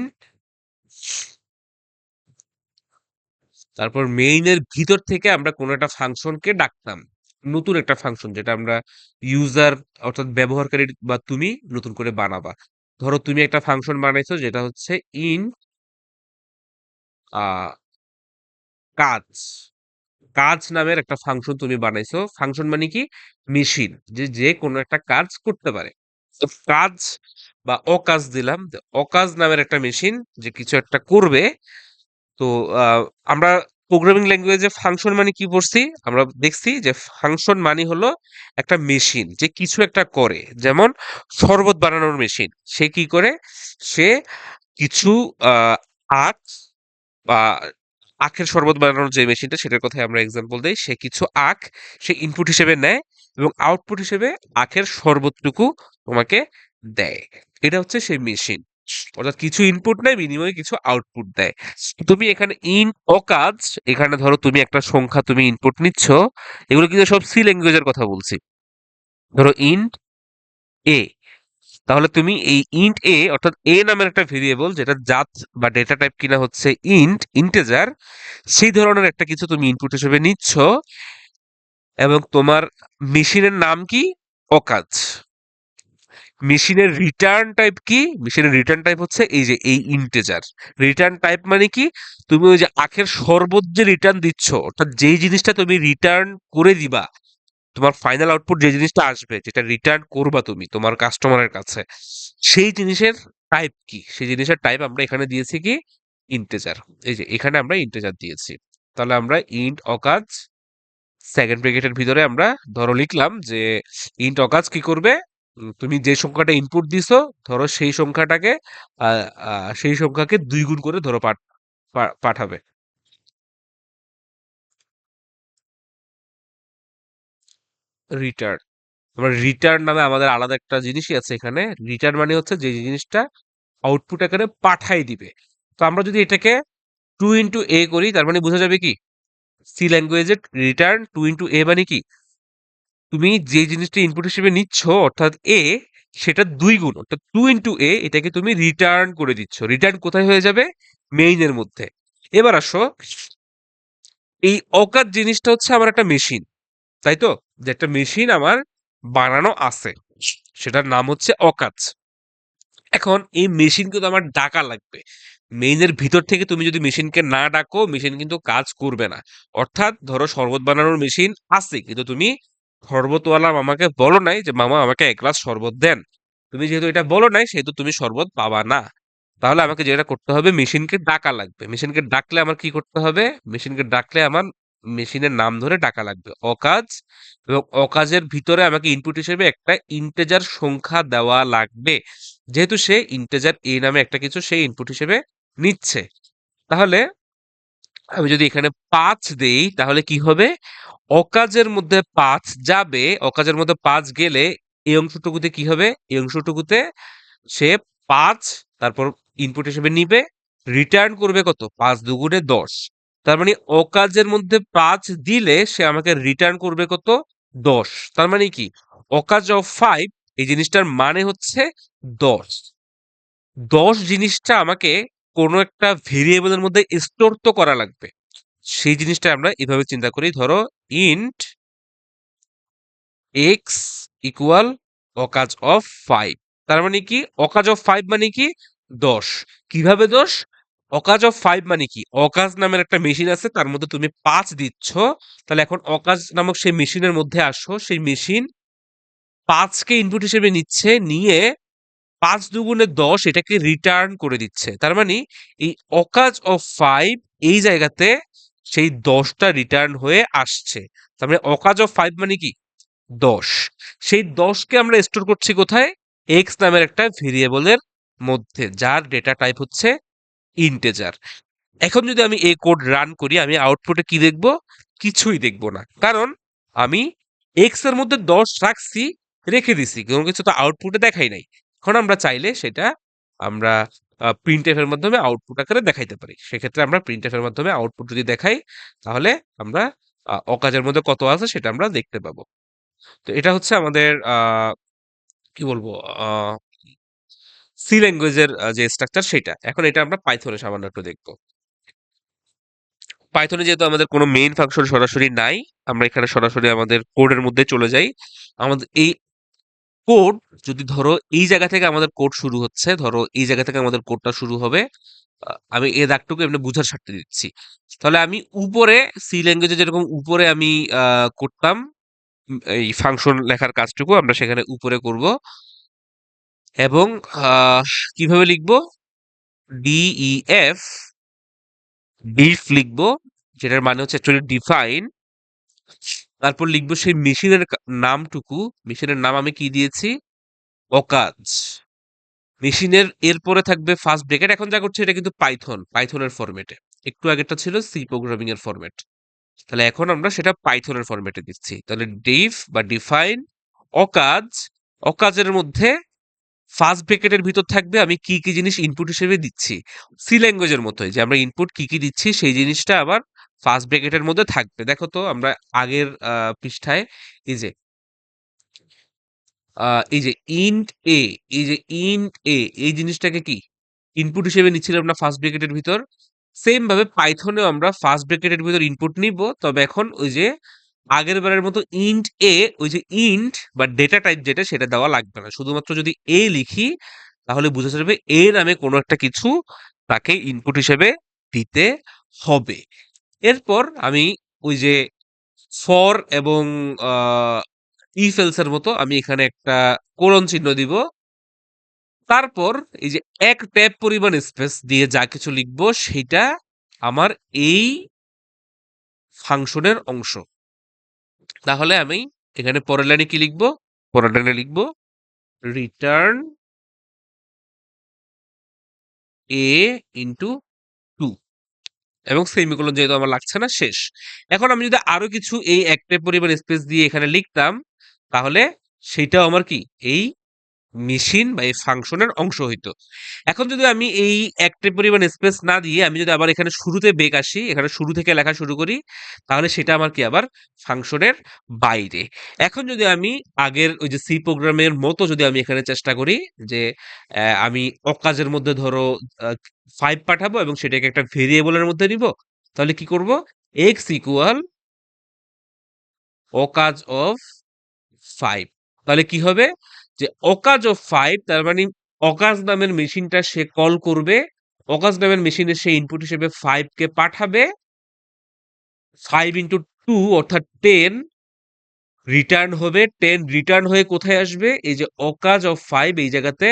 তারপর মেইনের ভিতর থেকে আমরা কোনো একটা ফাংশনকে ডাকতাম, নতুন একটা ফাংশন যেটা আমরা ইউজার অর্থাৎ ব্যবহারকারী বা তুমি নতুন করে বানাবা। ধরো তুমি একটা ফাংশন বানাইছো যেটা হচ্ছে ইন কাজ, কাজ নামের একটা ফাংশন তুমি বানাইছো। ফাংশন মানে কি? মেশিন, যে যে কোনো একটা কাজ করতে পারে। তো কাজ বা অকাজ দিলাম, যে অকাজ নামের একটা মেশিন যে কিছু একটা করবে। তো আমরা প্রোগ্রামিং ল্যাঙ্গুয়েজে ফাংশন মানে কি পড়ছি? আমরা দেখছি যে ফাংশন মানে হলো একটা মেশিন যে কিছু একটা করে। যেমন শরবত বানানোর মেশিন, সে কি করে? সে কিছু আহ আখ বা আখের শরবত বানানোর যে মেশিনটা, সেটার কথাই আমরা এক্সাম্পল দেই। সে কিছু আখ সে ইনপুট হিসেবে নেয় এবং আউটপুট হিসেবে আখের শরবতটুকু তোমাকে দেয়। এটা হচ্ছে সেই মেশিন। অর্থাৎ কিছু ইনপুট নেয়, বিনিময়ে কিছু আউটপুট দেয়। তুমি এখানে অকাজ, এখানে ধরো তুমি একটা সংখ্যা তুমি ইনপুট নিচ্ছ। এগুলো কিন্তু সব সি ল্যাঙ্গুয়েজের কথা বলছি। ধরো ইন্ট এ, তাহলে তুমি এই ইন্ট এ অর্থাৎ এ নামের একটা ভেরিয়েবল যেটা জাত বা ডেটা টাইপ কিনা হচ্ছে ইন্টেজার, সেই ধরনের একটা কিছু তুমি ইনপুট হিসেবে নিচ্ছ। এবং তোমার মেশিনের নাম কি? অকাজ। মেশিনের রিটার্ন টাইপ কি? মেশিনের রিটার্ন টাইপ হচ্ছে এই যে এই ইন্টেজার। রিটার্ন টাইপ মানে কি? তুমি ওই যে আখের শরবত যে রিটার্ন দিচ্ছ, অর্থাৎ যেই জিনিসটা তুমি রিটার্ন করে দিবা, তোমার ফাইনাল আউটপুট যে জিনিসটা আসবে, যেটা রিটার্ন করবা তুমি তোমার কাস্টমারের কাছে, সেই জিনিসের টাইপ কি? সেই জিনিসের টাইপ আমরা এখানে দিয়েছি কি? ইন্টেজার। এই যে এখানে আমরা ইন্টেজার দিয়েছি। তাহলে আমরা ইন্ট অকাজ সেকেন্ড ব্র্যাকেটের ভিতরে আমরা ধরো লিখলাম যে ইন্ট অকাজ কি করবে? তুমি যে সংখ্যাটা ইনপুট দিছো, ধরো সেই সংখ্যাটাকে সেই সংখ্যাকে 2 গুণ করে ধরো পাঠাবে। রিটার্ন, আমার রিটার্ন নামে আমাদের আলাদা একটা জিনিসই আছে এখানে। রিটার্ন মানে হচ্ছে যে জিনিসটা আউটপুট আকারে পাঠাই দিবে। তো আমরা যদি এটাকে 2 into a করি, তার মানে বোঝা যাবে কি? সি ল্যাঙ্গুয়েজে রিটার্ন 2 into a মানে কি? তুমি যে জিনিসটা ইনপুট হিসেবে নিচ্ছ অর্থাৎ এ, সেটা 2 গুণ অর্থাৎ 2 into a, এটাকে তুমি রিটার্ন করে দিচ্ছ। রিটার্ন কোথায় হয়ে যাবে? মেইনের মধ্যে। এবার আসো, এই অকাত জিনিসটা হচ্ছে আমার একটা মেশিন, তাই তো? যে একটা মেশিন আমার বানানো আছে, সেটার নাম হচ্ছে অকাজ। এখন এই মেশিন কিন্তু আমার ডাকা লাগবে। মেইনের ভিতর থেকে তুমি যদি মেশিনকে না ডাকো, মেশিন কিন্তু কাজ করবে না। অর্থাৎ ধরো শরবত বানানোর মেশিন আছে, কিন্তু তুমি শরবতওয়ালা মামাকে বলো নাই যে মামা আমাকে 1 গ্লাস শরবত দেন। তুমি যেহেতু এটা বলো নাই, সেহেতু তুমি শরবত পাবা না। তাহলে আমাকে যেটা করতে হবে, মেশিনকে ডাকা লাগবে। মেশিনকে ডাকলে আমার কি করতে হবে? মেশিনকে ডাকলে আমার মেশিনের নাম ধরে ডাকা লাগবে অকাজ, এবং অকাজের ভিতরে আমাকে ইনপুট হিসেবে একটা ইন্টেজার সংখ্যা দেওয়া লাগবে। যেহেতু সে ইন্টেজার এ নামে একটা কিছু সে ইনপুট হিসেবে নিচ্ছে, তাহলে আমি যদি এখানে 5 দেই, তাহলে কি হবে? অকাজের মধ্যে 5 যাবে, অকাজের মধ্যে 5 গেলে এই অংশটুকুতে কি হবে? এই অংশটুকুতে সে 5 তারপর ইনপুট হিসেবে নিবে, রিটার্ন করবে কত? 5 × 2 = 10। তার মানে অকাজের মধ্যে 5 দিলে সে আমাকে রিটার্ন করবে কত? 10। তার মানে কি? অকাজ অফ 5, এই জিনিসটার মানে হচ্ছে 10। 10 জিনিসটা আমাকে কোনো একটা ভেরিয়েবলের মধ্যে স্টোর তো করা লাগবে। সেই জিনিসটা আমরা এভাবে চিন্তা করি, ধরো int x equal acos of 5। তার মানে কি অকাজ অফ 5 মানে কি 10। কিভাবে 10? অকাজ অফ 5 মানে কি অকাজ নামের একটা মেশিন আছে, তার মধ্যে তুমি 5 দিচ্ছ। তাহলে এখন অকাজ নামক সেই মেশিনের মধ্যে আসো, সেই মেশিন 5 কে ইনপুট হিসেবে নিচ্ছে, নিয়ে 5 দুগুণে 10 এটাকে রিটার্ন করে দিচ্ছে। তার মানে এই অকাজ অফ 5 এই জায়গাতে সেই 10টা রিটার্ন হয়ে আসছে। তার মানে অকাজ অফ 5 মানে কি 10। সেই 10কে আমরা স্টোর করছি কোথায়? এক্স নামের একটা ভেরিয়েবলের মধ্যে, যার ডেটা টাইপ হচ্ছে ইন্টেজার। এখন যদি আমি এই কোড রান করি, আমি আউটপুটে কি দেখব? কিছুই দেখব না, কারণ আমি এক্স এর মধ্যে 10 রাখছি, রেখে দিছি, কোনো কিছু তো আউটপুটে দেখাই নাই। এখন আমরা চাইলে সেটা আমরা প্রিন্টএফ এর মাধ্যমে আউটপুট আকারে দেখাইতে পারি। সেক্ষেত্রে আমরা প্রিন্টএফ এর মাধ্যমে আউটপুট যদি দেখাই, তাহলে আমরা অকাজের মধ্যে কত আছে সেটা আমরা দেখতে পাবো। তো এটা হচ্ছে আমাদের কি বলবো, সি ল্যাঙ্গুয়েজের যে স্ট্রাকচার সেটা। এখন এটা আমরা পাইথনে সামান্য একটু দেখবো। পাইথনে যেহেতু আমাদের কোনো মেইন ফাংশন সরাসরি নাই, আমরা এখানে সরাসরি আমাদের কোডের মধ্যে চলে যাই। আমাদের এই কোড, যদি ধরো এই জায়গা থেকে আমাদের কোড শুরু হচ্ছে, ধরো এই জায়গা থেকে আমাদের কোডটা শুরু হবে, আমি এই দাগটুকু এমনি বুঝার স্বার্থে দিচ্ছি। তাহলে আমি উপরে সি ল্যাঙ্গুয়েজে যেরকম উপরে আমি করতাম, এই ফাংশন লেখার কাজটুকু আমরা সেখানে উপরে করব। এবং আহ, কিভাবে লিখবো? ডিইএফ, ডিফ লিখবো, যেটার মানে হচ্ছে অ্যাকচুয়ালি ডিফাইন। তারপর লিখবো সেই মেশিনের নামটুকু। মেশিনের নাম আমি কি দিয়েছি? অকাজ। মেশিনের এরপরে থাকবে ফার্স্ট ব্রেকেট। এখন যা করছে এটা কিন্তু পাইথনের ফরম্যাটে, একটু আগেরটা ছিল সি প্রোগ্রামিং এর ফরম্যাট। তাহলে এখন আমরা সেটা পাইথনের ফরম্যাটে দিচ্ছি। তাহলে ডিফ বা ডিফাইন অকাজ, অকাজের মধ্যে ফার্স্ট ব্রেকেটের ভিতর থাকবে আমি কি কি জিনিস ইনপুট হিসেবে দিচ্ছি। সি ল্যাঙ্গুয়েজের মতোই যে আমরা ইনপুট কি কি দিচ্ছি সেই জিনিসটা আবার ফার্স্ট ব্রেকেটের মধ্যে থাকবে। দেখো তো আমরা আগের পৃষ্ঠায় এই যে এই যে ইন্ট এ, এই যে ইন্ট এ, এই জিনিসটাকে কি ইনপুট হিসেবে নিচ্ছিলাম না ফার্স্ট ব্রেকেটের ভিতর? সেম ভাবে পাইথনেও আমরা ফার্স্ট ব্রেকেটের ভিতর ইনপুট নিব, তবে এখন ওই যে আগের বারের মতো ইন্ট এ, ওই যে ইন্ট বা ডেটা টাইপ যেটা সেটা দেওয়া লাগবে না। শুধুমাত্র যদি এ লিখি, তাহলে বোঝা যাবে এ নামে কোনো একটা কিছু তাকে ইনপুট হিসেবে দিতে হবে। এরপর আমি ওই যে ফর এবং ইফ এলস এর মতো আমি এখানে একটা কোলন চিহ্ন দিব। তারপর এই যে এক ট্যাব পরিমাণ স্পেস দিয়ে যা কিছু লিখবো সেটা আমার এই ফাংশনের অংশ। তাহলে আমি এখানে পরের লাইনে কি লিখবো? পরের লাইনে লিখবো রিটার্ন এ ইন্টু 2, এবং সেমিকোলন যেহেতু আমার লাগছে না, শেষ। এখন আমি যদি আরো কিছু এই একটা পরিমাণ স্পেস দিয়ে এখানে লিখতাম, তাহলে সেটাও আমার কি এই মেশিন বা এই ফাংশনের অংশ হইতো। এখন যদি আমি এই একটা পরিমাণ স্পেস না দিয়ে আমি যদি আবার এখানে শুরুতে বেক আসি, এখানে শুরু থেকে লেখা শুরু করি, তাহলে সেটা আমার কি আবার ফাংশনের বাইরে। এখন যদি আমি আগের ওই যে সি প্রোগ্রামের মতো যদি আমি এখানে চেষ্টা করি যে আমি অকাজের মধ্যে ধরো 5 পাঠাবো এবং সেটাকে একটা ভেরিয়েবলের মধ্যে নিব, তাহলে কি করব? X equal acos of 5। তাহলে কি হবে? যে অকাজ অফ 5, তার মানে অকাজ নামের মেশিনটা সে কল করবে, অকাজ নামের মেশিনে সে ইনপুট হিসেবে 5 কে পাঠাবে, 5 ইন্টু 2 অর্থাৎ 10 রিটার্ন হবে। 10 রিটার্ন হয়ে কোথায় আসবে? এই যে অকাজ অফ 5 এই জায়গাতে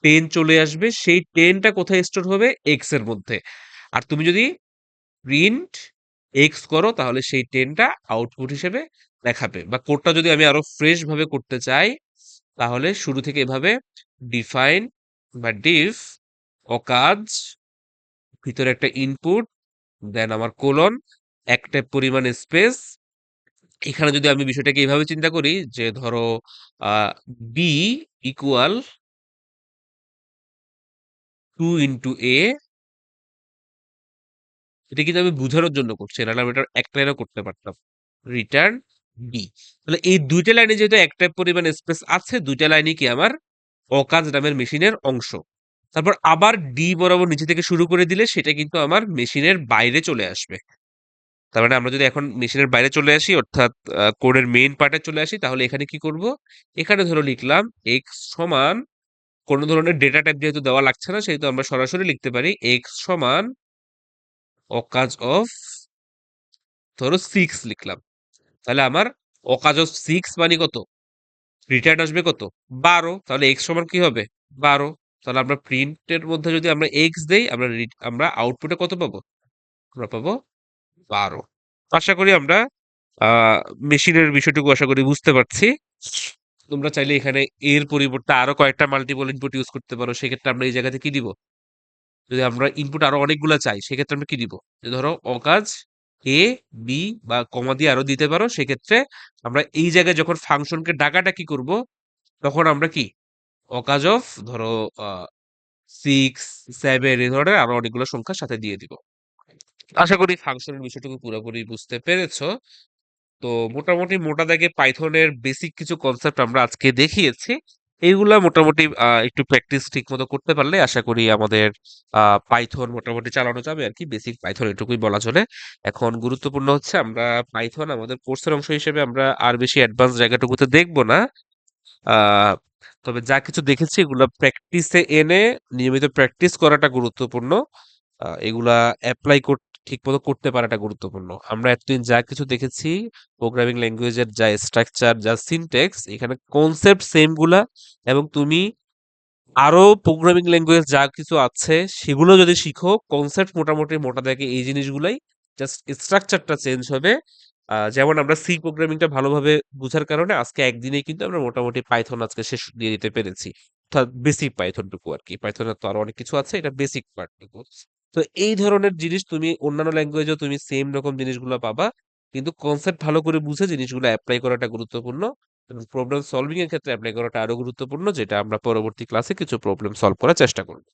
10 চলে আসবে। সেই 10টা কোথায় স্টোর হবে? এক্স এর মধ্যে। আর তুমি যদি প্রিন্ট এক্স করো, তাহলে সেই 10টা আউটপুট হিসেবে দেখাবে। বা কোডটা যদি আমি আরো ফ্রেশ ভাবে করতে চাই, তাহলে শুরু থেকে এভাবে ডিফাইন বা ডিফ অকাজ, ভিতরে একটা ইনপুট, দেন আমার কোলন, একটা পরিমাণ স্পেস। এখানে যদি আমি বিষয়টাকে এইভাবে চিন্তা করি যে ধরো বি ইকুয়াল 2 ইন্টু এ, এটা কিন্তু আমি বুঝানোর জন্য করছি, নাহলে আমি এটা একটা লাইনও করতে পারতাম, রিটার্ন বি। তাহলে এই দুইটা লাইনে যেহেতু একটা পরিমাণ স্পেস আছে, দুইটা লাইনই কি আমার অকাজ নামের মেশিনের অংশ। তারপর আবার ডি বরাবর নিচে থেকে শুরু করে দিলে সেটা কিন্তু আমার মেশিনের বাইরে চলে আসবে। তার মানে আমরা যদি এখন মেশিনের বাইরে চলে আসি, অর্থাৎ কোডের মেইন পার্টে চলে আসি, তাহলে এখানে কি করব? এখানে ধরো লিখলাম এক্স সমান কোনো ধরনের ডেটা টাইপ যেহেতু দেওয়া লাগছে না, সেহেতু আমরা সরাসরি লিখতে পারি এক্স সমান অকাজ অফ, ধরো 6 লিখলাম। তাহলে আমার অকাজ অফ 6 মানে কত? রিটার্ন আসবে কত? 12। তাহলে এক্স সমান কি হবে? 12। তাহলে আমরা প্রিন্টের মধ্যে যদি আমরা এক্স দেই, আমরা আউটপুটে কত পাবো? আমরা পাবো 12। আশা করি আমরা আহ মেশিনের বিষয়টুকু আশা করি বুঝতে পারছি। তোমরা চাইলে এখানে এর পরিবর্তে আরো কয়েকটা মাল্টিপল ইনপুট ইউজ করতে পারো। সেক্ষেত্রে আমরা এই জায়গাতে কি দিব? যদি আমরা ইনপুট আরো অনেকগুলা চাই, সেক্ষেত্রে আমরা কি দিব? যে ধরো অকাজ এ, বি বা কমা দিয়ে আরো দিতে পারো। সেক্ষেত্রে আমরা এই জায়গায় যখন ফাংশনকে ডাকাডাকি করব, তখন আমরা কি অকাজ অফ ধরো 6, 7 এই ধরনের আরো অনেকগুলো সংখ্যার সাথে দিয়ে দিব। আশা করি ফাংশনের বিষয়টুকু পুরোপুরি বুঝতে পেরেছো। তো মোটামুটি মোটা দাগে পাইথনের বেসিক কিছু কনসেপ্ট আমরা আজকে দেখিয়েছি। এইগুলা মোটামুটি একটু প্র্যাকটিস ঠিক মতো করতে পারলে আশা করি আমাদের পাইথন মোটামুটি চালানো যাবে আর কি। বেসিক পাইথন এটুকুই বলা চলে। এখন গুরুত্বপূর্ণ হচ্ছে আমরা পাইথন আমাদের কোর্সের অংশ হিসেবে আমরা আর বেশি অ্যাডভান্স জায়গাটুকুতে দেখবো না। আহ তবে যা কিছু দেখেছি এগুলা প্র্যাকটিসে এনে নিয়মিত প্র্যাকটিস করাটা গুরুত্বপূর্ণ। এগুলা অ্যাপ্লাই ঠিক মতো করতে পারাটা গুরুত্বপূর্ণ। আমরা এতদিন যা কিছু দেখেছি, প্রোগ্রামিং ল্যাঙ্গুয়েজের যা স্ট্রাকচার, যা সিনট্যাক্স, এখানে কনসেপ্ট সেম গুলা, এবং তুমি আরো প্রোগ্রামিং ল্যাঙ্গুয়েজ যা কিছু আছে সেগুলো যদি শিখো, কনসেপ্ট মোটামুটি মোটা দাগে এই জিনিসগুলাই, জাস্ট স্ট্রাকচারটা চেঞ্জ হবে। যেমন আমরা সি প্রোগ্রামিংটা ভালোভাবে বুঝার কারণে আজকে একদিনেই কিন্তু আমরা মোটামুটি পাইথন আজকে শেষ দিয়ে দিতে পেরেছি। অর্থাৎ বেসিক পাইথনটুকু আর কি। পাইথনের তো আরো অনেক কিছু আছে, এটা বেসিক পার্টটুকু। তো এই ধরনের জিনিস তুমি অন্যান্য ল্যাঙ্গুয়েজেও তুমি সেম রকম জিনিসগুলো পাবা, কিন্তু কনসেপ্ট ভালো করে বুঝে জিনিসগুলো অ্যাপ্লাই করাটা গুরুত্বপূর্ণ। এবং প্রবলেম সলভিং এর ক্ষেত্রে অ্যাপ্লাই করাটা আরো গুরুত্বপূর্ণ, যেটা আমরা পরবর্তী ক্লাসে কিছু প্রবলেম সলভ করার চেষ্টা করব।